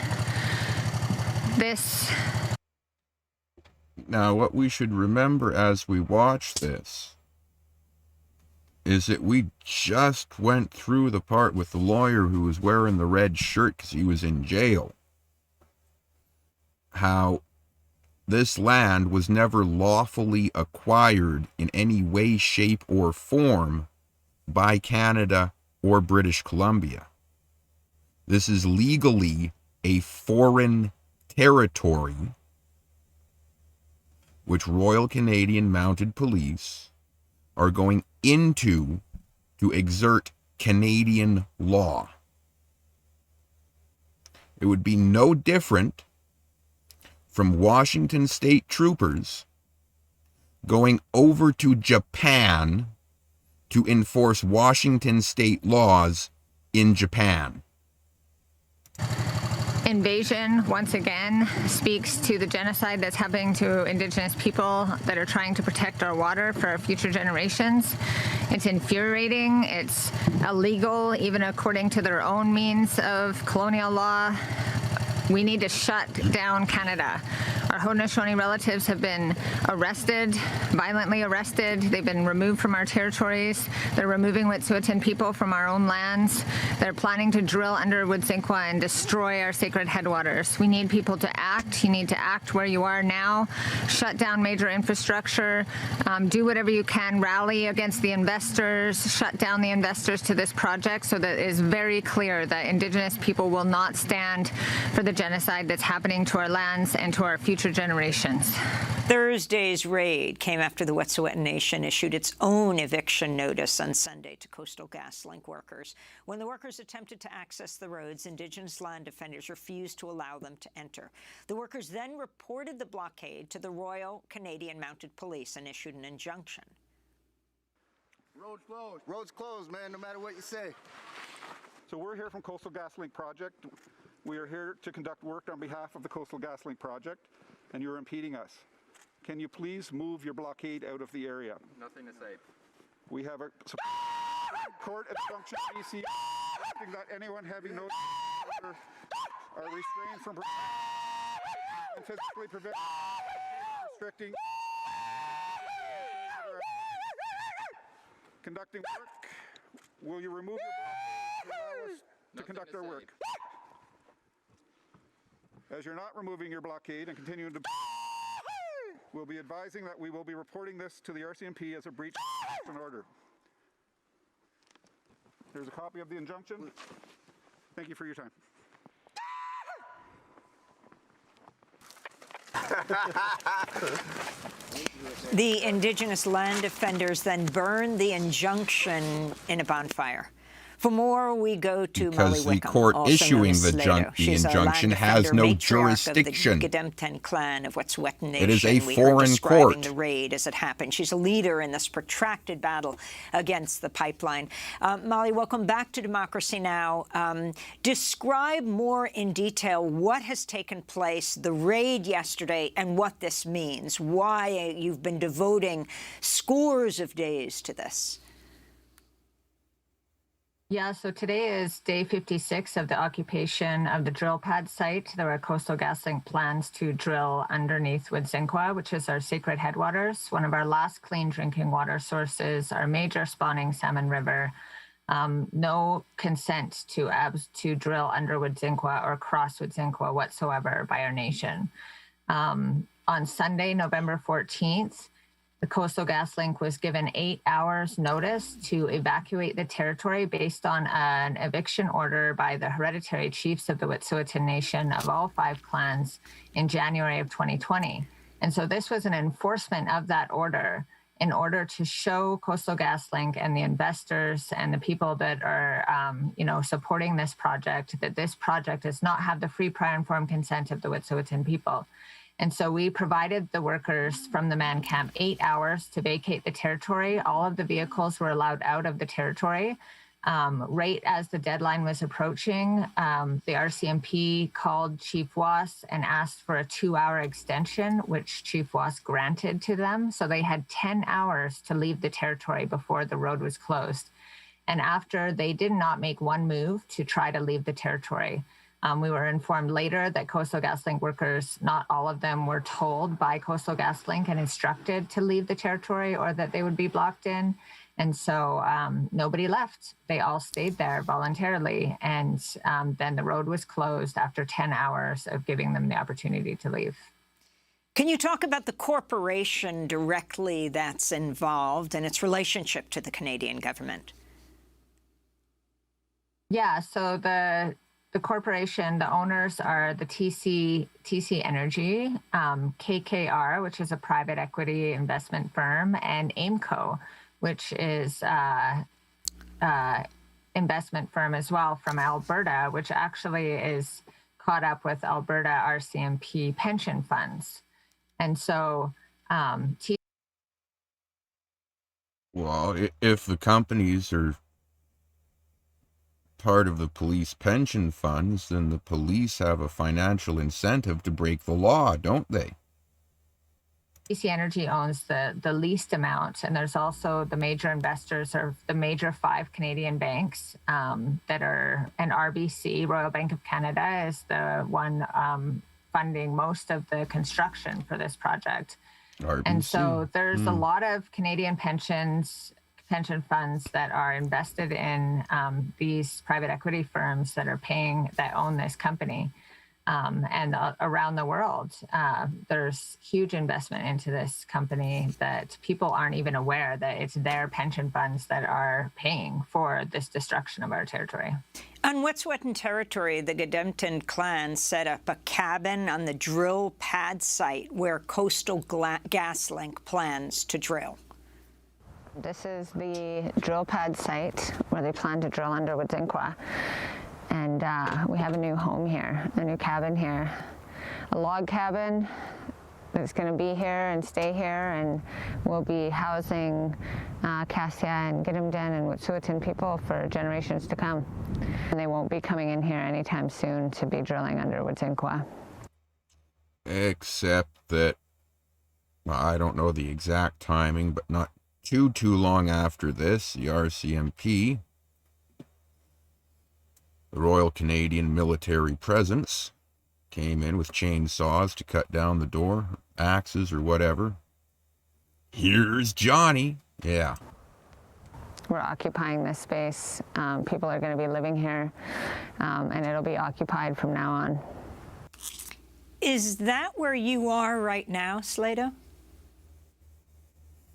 Now, what we should remember as we watch this is that we just went through the part with the lawyer who was wearing the red shirt because he was in jail. How this land was never lawfully acquired in any way, shape, or form by Canada or British Columbia. This is legally a foreign territory which Royal Canadian Mounted Police are going into to exert Canadian law. It would be no different from Washington State troopers going over to Japan to enforce Washington state laws in Japan. Invasion, once again, speaks to the genocide that's happening to Indigenous people that are trying to protect our water for our future generations. It's infuriating. It's illegal, even according to their own means of colonial law. We need to shut down Canada. Our Haudenosaunee relatives have been arrested, violently arrested. They've been removed from our territories. They're removing Wet'suwet'en people from our own lands. They're planning to drill under Wodzinkwah and destroy our sacred headwaters. We need people to act. You need to act where you are now. Shut down major infrastructure. Do whatever you can. Rally against the investors. Shut down the investors to this project so that it is very clear that Indigenous people will not stand for the genocide that's happening to our lands and to our future generations. Thursday's raid came after the Wet'suwet'en Nation issued its own eviction notice on Sunday to Coastal GasLink workers. When the workers attempted to access the roads, Indigenous land defenders refused to allow them to enter. The workers then reported the blockade to the Royal Canadian Mounted Police and issued an injunction. Roads closed. Roads closed, man, no matter what you say. So we're here from Coastal GasLink Project. We are here to conduct work on behalf of the Coastal GasLink Project, and you're impeding us. Can you please move your blockade out of the area? Nothing to say. We have a court injunction BC that anyone having no are restrained from and physically preventing, restricting, conducting work. Will you remove your blockade to allow us to conduct our work? As you're not removing your blockade and continuing to, we'll be advising that we will be reporting this to the RCMP as a breach of an order. Here's a copy of the injunction. Thank you for your time. The Indigenous land defenders then burned the injunction in a bonfire. For more, we go to Molly Because the Wickham, court also issuing known as the Slato. She's a injunction land has defender, no matriarch jurisdiction. Of the Gedemten clan of Wet'suwet'en Nation. It is a We foreign heard describing court. the raid as it happened. She's a leader in this protracted battle against the pipeline. Molly, welcome back to Democracy Now! Describe more in detail what has taken place, the raid yesterday, and what this means. Why you've been devoting scores of days to this. Yeah, so today is day 56 of the occupation of the drill pad site. There were Coastal GasLink plans to drill underneath Wodzinkwah, which is our sacred headwaters, one of our last clean drinking water sources, our major spawning salmon river. No consent to drill under Wodzinkwah or cross Wodzinkwah whatsoever by our nation. On Sunday, November 14th, the Coastal GasLink was given 8 hours notice to evacuate the territory based on an eviction order by the hereditary chiefs of the Wet'suwet'en Nation of all 5 clans in January of 2020. And so this was an enforcement of that order in order to show Coastal GasLink and the investors and the people that are, supporting this project, that this project does not have the free, prior, informed consent of the Wet'suwet'en people. And so we provided the workers from the man camp 8 hours to vacate the territory. All of the vehicles were allowed out of the territory. Right as the deadline was approaching, the RCMP called Chief Was and asked for a 2-hour extension, which Chief Was granted to them. So they had 10 hours to leave the territory before the road was closed. And after, they did not make one move to try to leave the territory. We were informed later that Coastal GasLink workers, not all of them were told by Coastal GasLink and instructed to leave the territory or that they would be blocked in. And so nobody left. They all stayed there voluntarily. And then the road was closed after 10 hours of giving them the opportunity to leave. Can you talk about the corporation directly that's involved and its relationship to the Canadian government? Yeah, so the corporation, the owners are the TC Energy, KKR, which is a private equity investment firm, and AIMCO, which is investment firm as well from Alberta, which actually is caught up with Alberta RCMP pension funds. And so Well, if the companies are part of the police pension funds, then the police have a financial incentive to break the law, don't they? BC Energy owns the least amount, and there's also the major investors of the major 5 Canadian banks that are, and RBC, Royal Bank of Canada, is the one funding most of the construction for this project. RBC. And so there's a lot of Canadian pension funds that are invested in these private equity firms that own this company. And around the world, there's huge investment into this company that people aren't even aware that it's their pension funds that are paying for this destruction of our territory. On Wet'suwet'en territory, the Gedemtin clan set up a cabin on the drill pad site where Coastal GasLink plans to drill. This is the drill pad site where they plan to drill under Wet'suwet'en. And we have a new home here, a new cabin here, a log cabin that's going to be here and stay here, and we'll be housing Cassia and Gedemden and Wet'suwet'en people for generations to come. And they won't be coming in here anytime soon to be drilling under Wet'suwet'en. Except that, well, I don't know the exact timing, but not too long after this, the RCMP, the Royal Canadian Military Presence, came in with chainsaws to cut down the door, axes or whatever. Here's Johnny. Yeah. We're occupying this space. People are going to be living here, and it'll be occupied from now on. Is that where you are right now, Slato?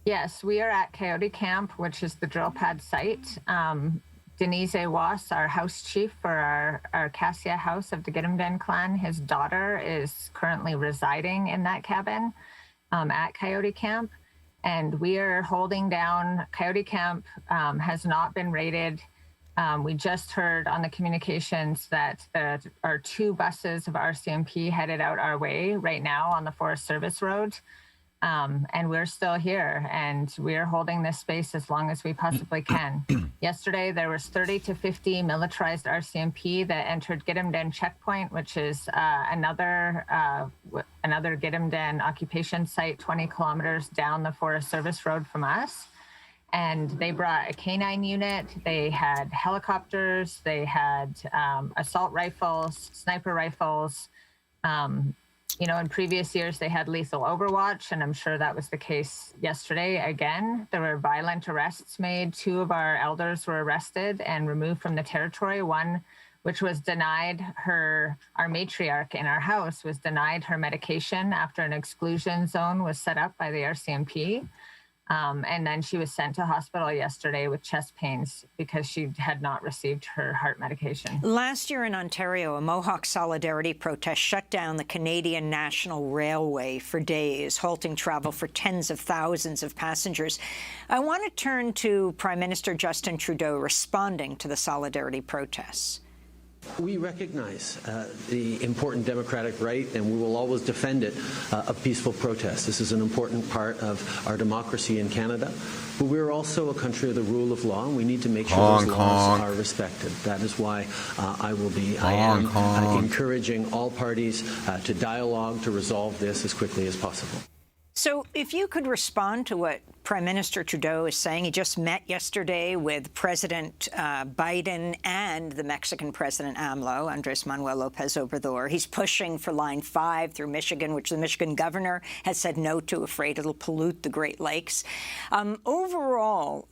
Yes, we are at Coyote Camp, which is the drill pad site. Denise Was, our house chief for our Cassia house of the Gedemden clan, his daughter is currently residing in that cabin at Coyote Camp. And we are holding down, Coyote Camp has not been raided. We just heard on the communications that there are 2 buses of RCMP headed out our way right now on the Forest Service Road. And we're still here, and we're holding this space as long as we possibly can. Yesterday, there was 30 to 50 militarized RCMP that entered Gedemden checkpoint, which is another Gedemden occupation site 20 kilometers down the Forest Service Road from us. And they brought a canine unit, they had helicopters, they had assault rifles, sniper rifles. You know, in previous years, they had lethal overwatch, and I'm sure that was the case yesterday again. There were violent arrests made. 2 of our elders were arrested and removed from the territory. One, which was denied our matriarch in our house, was denied her medication after an exclusion zone was set up by the RCMP. And then she was sent to hospital yesterday with chest pains because she had not received her heart medication. Last year in Ontario, a Mohawk Solidarity protest shut down the Canadian National Railway for days, halting travel for tens of thousands of passengers. I want to turn to Prime Minister Justin Trudeau responding to the Solidarity protests. We recognize the important democratic right, and we will always defend it, of peaceful protest. This is an important part of our democracy in Canada. But we're also a country of the rule of law, and we need to make sure those laws are respected. That is why I am encouraging all parties to dialogue to resolve this as quickly as possible. So if you could respond to what Prime Minister Trudeau is saying. He just met yesterday with President Biden and the Mexican President AMLO, Andres Manuel Lopez Obrador. He's pushing for Line 5 through Michigan, which the Michigan governor has said no to, afraid it'll pollute the Great Lakes. Overall,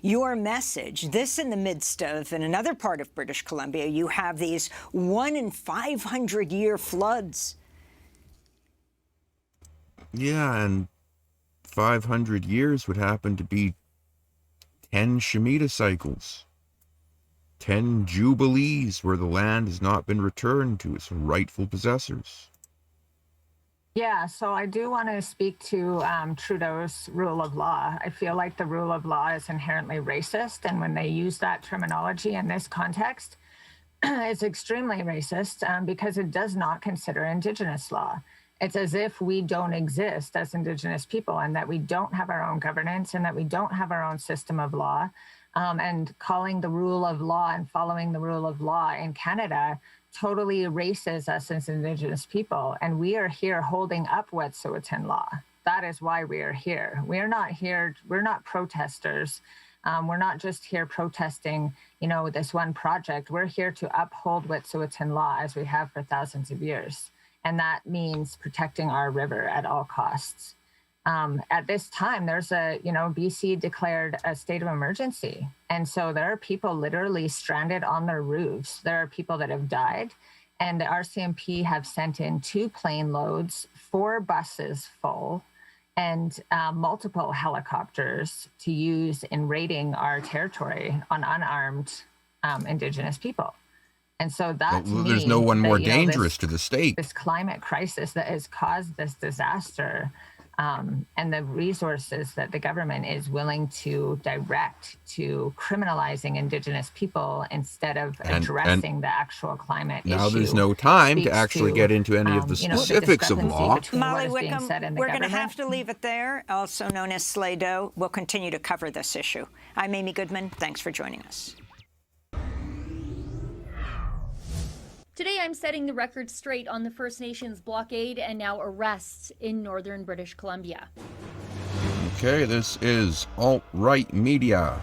your message, this in the midst of, in another part of British Columbia, you have these 1 in 500-year floods. Yeah, and 500 years would happen to be 10 Shemitah cycles, 10 jubilees where the land has not been returned to its rightful possessors. Yeah, so I do want to speak to Trudeau's rule of law. I feel like the rule of law is inherently racist, and when they use that terminology in this context, it's extremely racist because it does not consider Indigenous law. It's as if we don't exist as Indigenous people, and that we don't have our own governance, and that we don't have our own system of law. And calling the rule of law and following the rule of law in Canada totally erases us as Indigenous people. And we are here holding up Wet'suwet'en law. That is why we are here. We are not here, we're not protesters. We're not just here protesting, this one project. We're here to uphold Wet'suwet'en law as we have for thousands of years. And that means protecting our river at all costs. At this time, there's BC declared a state of emergency. And so there are people literally stranded on their roofs. There are people that have died. And the RCMP have sent in 2 plane loads, 4 buses full, and multiple helicopters to use in raiding our territory on unarmed Indigenous people. And so that there's no one more dangerous to the state. This climate crisis that has caused this disaster, and the resources that the government is willing to direct to criminalizing Indigenous people instead of addressing the actual climate issue. Now there's no time to actually get into any of the specifics of law. Molly Wickham, we're going to have to leave it there, also known as Slido. We'll continue to cover this issue. I'm Amy Goodman. Thanks for joining us. Today, I'm setting the record straight on the First Nations blockade and now arrests in northern British Columbia. Okay, this is alt-right media.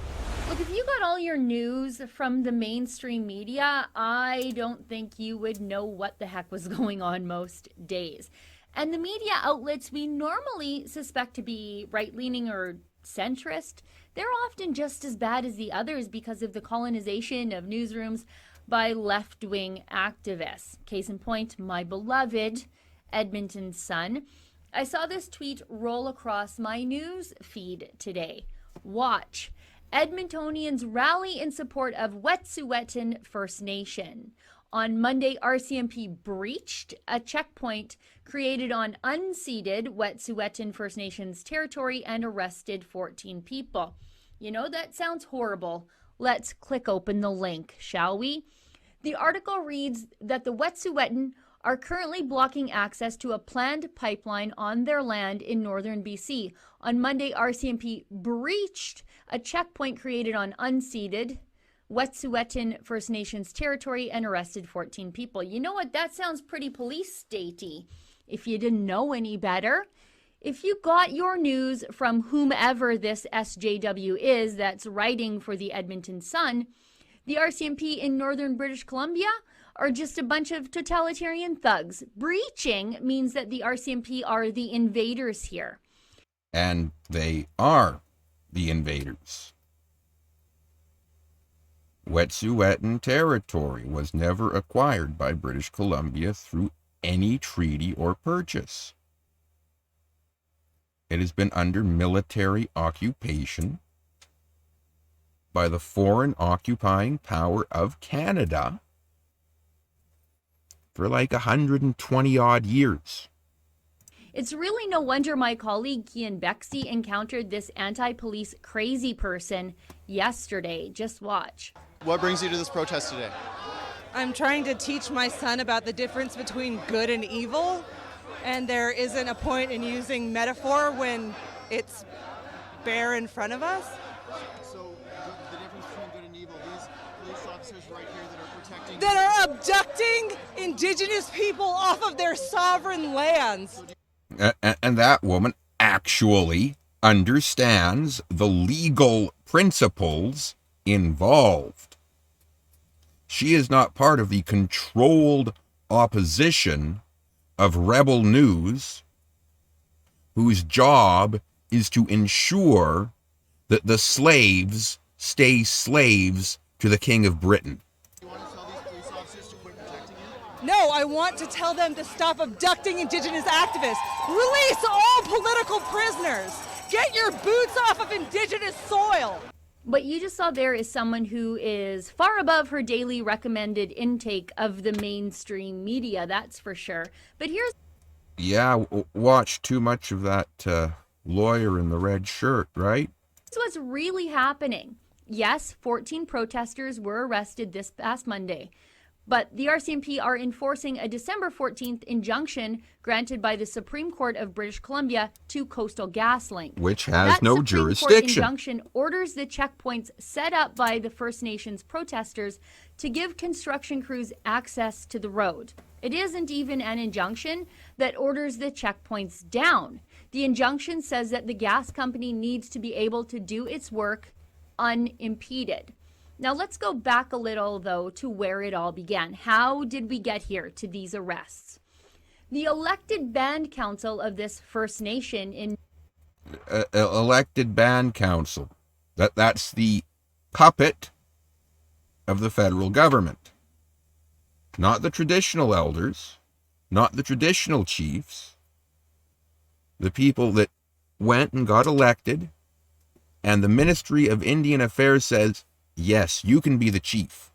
Look, if you got all your news from the mainstream media, I don't think you would know what the heck was going on most days. And the media outlets we normally suspect to be right-leaning or centrist, they're often just as bad as the others because of the colonization of newsrooms by left-wing activists. Case in point, my beloved Edmonton Sun. I saw this tweet roll across my news feed today. Watch. Edmontonians rally in support of Wet'suwet'en First Nation. On Monday, RCMP breached a checkpoint created on unceded Wet'suwet'en First Nations territory and arrested 14 people. That sounds horrible. Let's click open the link, shall we? The article reads that the Wet'suwet'en are currently blocking access to a planned pipeline on their land in northern BC. On Monday, RCMP breached a checkpoint created on unceded Wet'suwet'en First Nations territory and arrested 14 people. You know what? That sounds pretty police statey. If you didn't know any better, if you got your news from whomever this SJW is that's writing for the Edmonton Sun, the RCMP in northern British Columbia are just a bunch of totalitarian thugs. Breaching means that the RCMP are the invaders here. And they are the invaders. Wet'suwet'en territory was never acquired by British Columbia through any treaty or purchase. It has been under military occupation by the foreign occupying power of Canada for like 120 odd years. It's really no wonder my colleague Kian Bexey encountered this anti-police crazy person yesterday. Just watch. What brings you to this protest today? I'm trying to teach my son about the difference between good and evil, and there isn't a point in using metaphor when it's bare in front of us. So the difference between good and evil, these police officers right here that are protecting... That are abducting Indigenous people off of their sovereign lands. And that woman actually understands the legal principles involved. She is not part of the controlled opposition of rebel news, whose job is to ensure that the slaves stay slaves to the King of Britain. No, I want to tell them to stop abducting Indigenous activists. Release all political prisoners. Get your boots off of Indigenous soil. What you just saw there is someone who is far above her daily recommended intake of the mainstream media, that's for sure. But here's... Yeah, watch too much of that lawyer in the red shirt, right? What's really happening. Yes, 14 protesters were arrested this past Monday. But the RCMP are enforcing a December 14th injunction granted by the Supreme Court of British Columbia to Coastal GasLink. Which has that no Supreme jurisdiction. Court injunction orders the checkpoints set up by the First Nations protesters to give construction crews access to the road. It isn't even an injunction that orders the checkpoints down. The injunction says that the gas company needs to be able to do its work unimpeded. Now let's go back a little, though, to where it all began. How did we get here to these arrests? The elected band council of this First Nation in... Elected band council. That's the puppet of the federal government. Not the traditional elders, not the traditional chiefs, the people that went and got elected, and the Ministry of Indian Affairs says, yes, you can be the chief.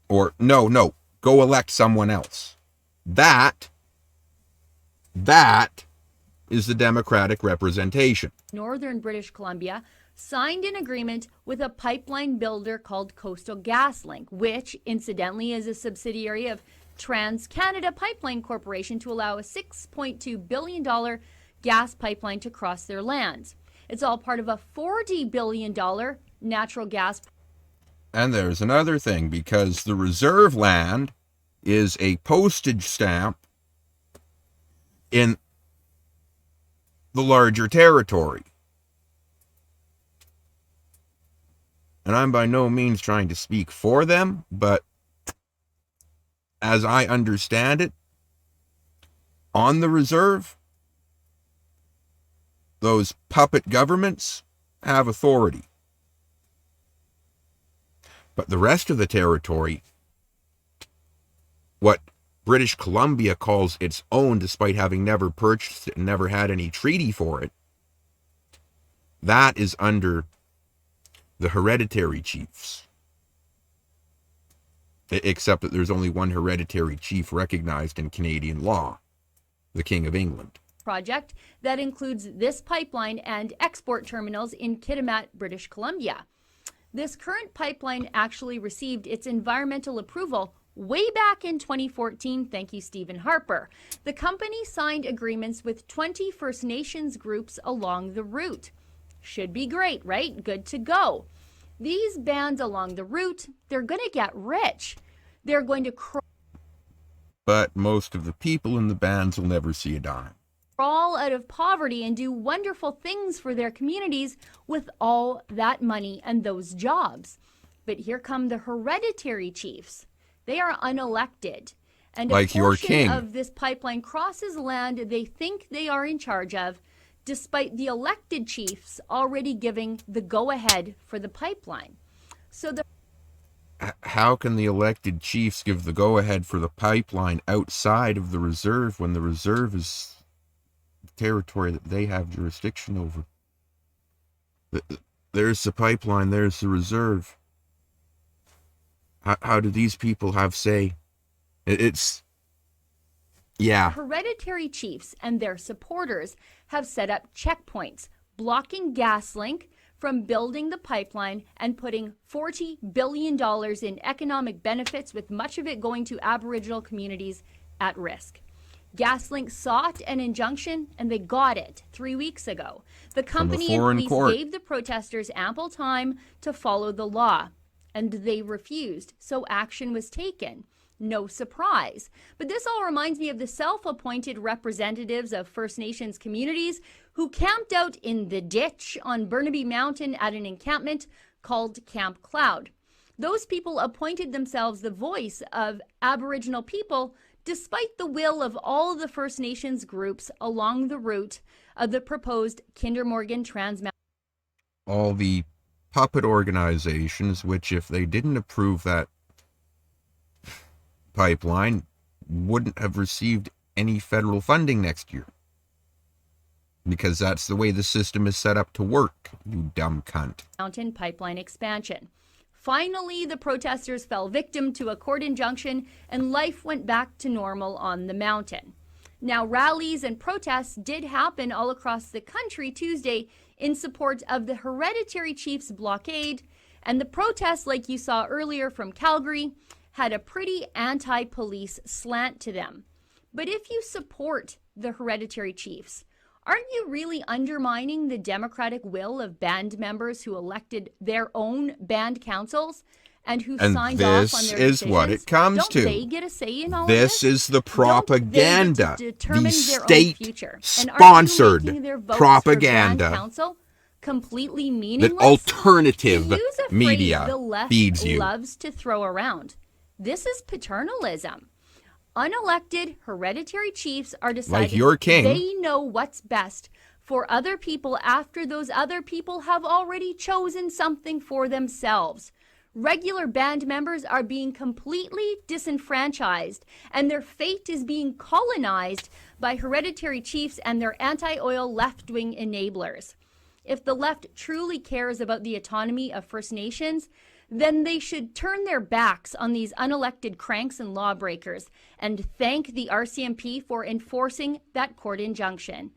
Or, no, go elect someone else. That is the democratic representation. Northern British Columbia signed an agreement with a pipeline builder called Coastal GasLink, which incidentally is a subsidiary of TransCanada Pipeline Corporation, to allow a $6.2 billion gas pipeline to cross their lands. It's all part of a $40 billion natural gas. And there's another thing, because the reserve land is a postage stamp in the larger territory. And I'm by no means trying to speak for them, but as I understand it, on the reserve, those puppet governments have authority. But the rest of the territory, what British Columbia calls its own, despite having never purchased it and never had any treaty for it, that is under the hereditary chiefs. Except that there's only one hereditary chief recognized in Canadian law, the King of England. Project that includes this pipeline and export terminals in Kitimat, British Columbia. This current pipeline actually received its environmental approval way back in 2014, thank you, Stephen Harper. The company signed agreements with 20 First Nations groups along the route. Should be great, right? Good to go. These bands along the route, they're going to get rich. They're going to But most of the people in the bands will never see a dime. Crawl out of poverty and do wonderful things for their communities with all that money and those jobs. But here come the hereditary chiefs. They are unelected. And like a your portion king of this pipeline crosses land they think they are in charge of, despite the elected chiefs already giving the go-ahead for the pipeline. So how can the elected chiefs give the go-ahead for the pipeline outside of the reserve when the reserve is territory that they have jurisdiction over? There's the pipeline, there's the reserve. How do these people have say? Yeah. Hereditary chiefs and their supporters have set up checkpoints, blocking GasLink from building the pipeline and putting $40 billion in economic benefits, with much of it going to Aboriginal communities, at risk. GasLink sought an injunction, and they got it 3 weeks ago. The company and police gave the protesters ample time to follow the law, and they refused, so action was taken. No surprise. But this all reminds me of the self-appointed representatives of First Nations communities who camped out in the ditch on Burnaby Mountain at an encampment called Camp Cloud. Those people appointed themselves the voice of Aboriginal people despite the will of all the First Nations groups along the route of the proposed Kinder Morgan Trans Mountain. All the puppet organizations, which if they didn't approve that pipeline, wouldn't have received any federal funding next year. Because that's the way the system is set up to work, you dumb cunt. Mountain pipeline expansion. Finally, the protesters fell victim to a court injunction and life went back to normal on the mountain. Now, rallies and protests did happen all across the country Tuesday in support of the hereditary chiefs blockade, and the protests, like you saw earlier from Calgary, had a pretty anti-police slant to them. But if you support the hereditary chiefs, aren't you really undermining the democratic will of band members who elected their own band councils and who signed off on their decisions? This is what it comes to. Don't they get a say in all this? This is the propaganda, the state-sponsored propaganda completely meaningless? that alternative To use a media phrase the left feeds you. loves to throw around. This is paternalism. Unelected hereditary chiefs are deciding Like your king. they know what's best for other people after those other people have already chosen something for themselves. Regular band members are being completely disenfranchised, and their fate is being colonized by hereditary chiefs and their anti-oil left-wing enablers. If the left truly cares about the autonomy of First Nations, then they should turn their backs on these unelected cranks and lawbreakers and thank the RCMP for enforcing that court injunction.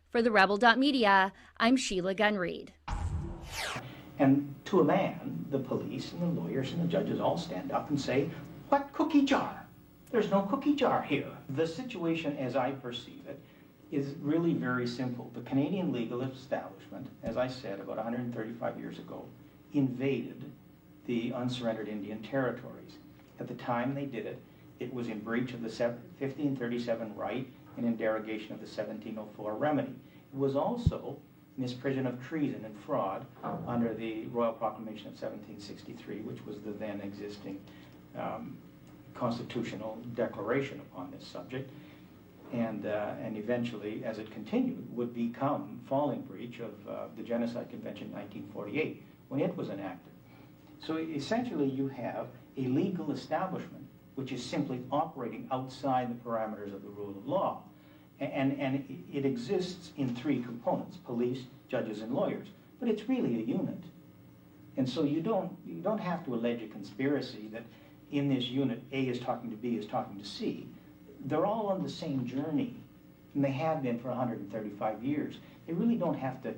For the Rebel.media, I'm Sheila Gunn-Reid. And to a man, the police and the lawyers and the judges all stand up and say, "What cookie jar? There's no cookie jar here." The situation, as I perceive it, is really very simple. The Canadian legal establishment, as I said about 135 years ago, invaded the unsurrendered Indian territories. At the time they did it, it was in breach of the 1537 right and in derogation of the 1704 remedy. It was also misprision of treason and fraud under the Royal Proclamation of 1763, which was the then existing constitutional declaration upon this subject, and eventually, as it continued, would become fall in breach of the Genocide Convention 1948 when it was enacted. So essentially you have a legal establishment which is simply operating outside the parameters of the rule of law. And it exists in three components: police, judges, and lawyers. But it's really a unit. And so you don't have to allege a conspiracy that in this unit A is talking to B is talking to C. They're all on the same journey, and they have been for 135 years. They really don't have to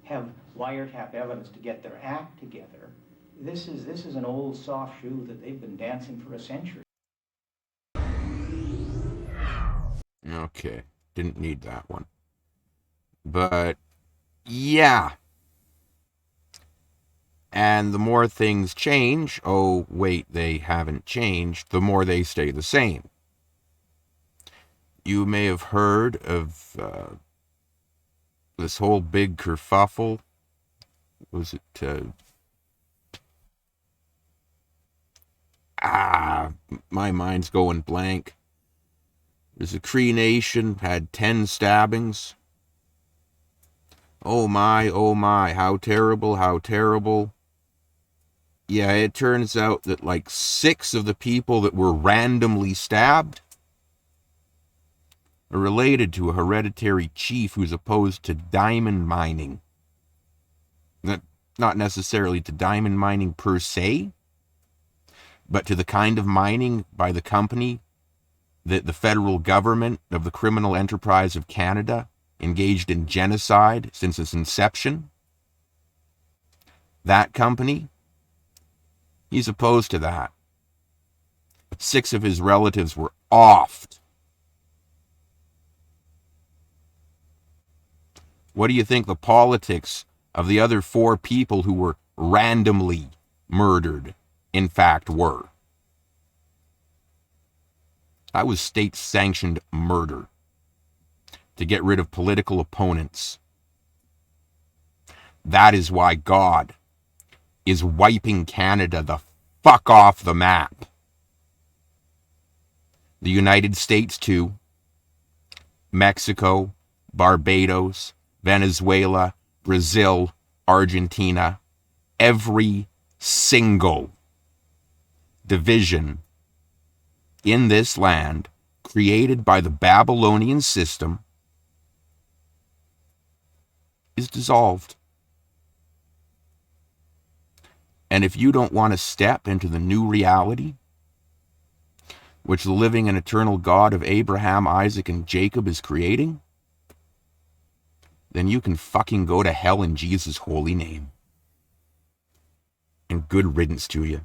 have wiretap evidence to get their act together. This is an old soft shoe that they've been dancing for a century. Okay, didn't need that one. But, yeah. And the more things change, oh, wait, they haven't changed, the more they stay the same. You may have heard of this whole big kerfuffle. Was it... my mind's going blank. There's a Cree Nation, had 10 stabbings. Oh my, how terrible, how terrible. Yeah, it turns out that like 6 of the people that were randomly stabbed are related to a hereditary chief who's opposed to diamond mining. Not necessarily to diamond mining per se, but to the kind of mining by the company that the federal government of the criminal enterprise of Canada engaged in genocide since its inception. That company, he's opposed to that. 6 of his relatives were offed. What do you think the politics of the other 4 people who were randomly murdered in fact were? That was state-sanctioned murder to get rid of political opponents. That is why God is wiping Canada the fuck off the map. The United States too, Mexico, Barbados, Venezuela, Brazil, Argentina, every single division in this land created by the Babylonian system is dissolved. And if you don't want to step into the new reality, which the living and eternal God of Abraham, Isaac, and Jacob is creating, then you can fucking go to hell in Jesus' holy name. And good riddance to you.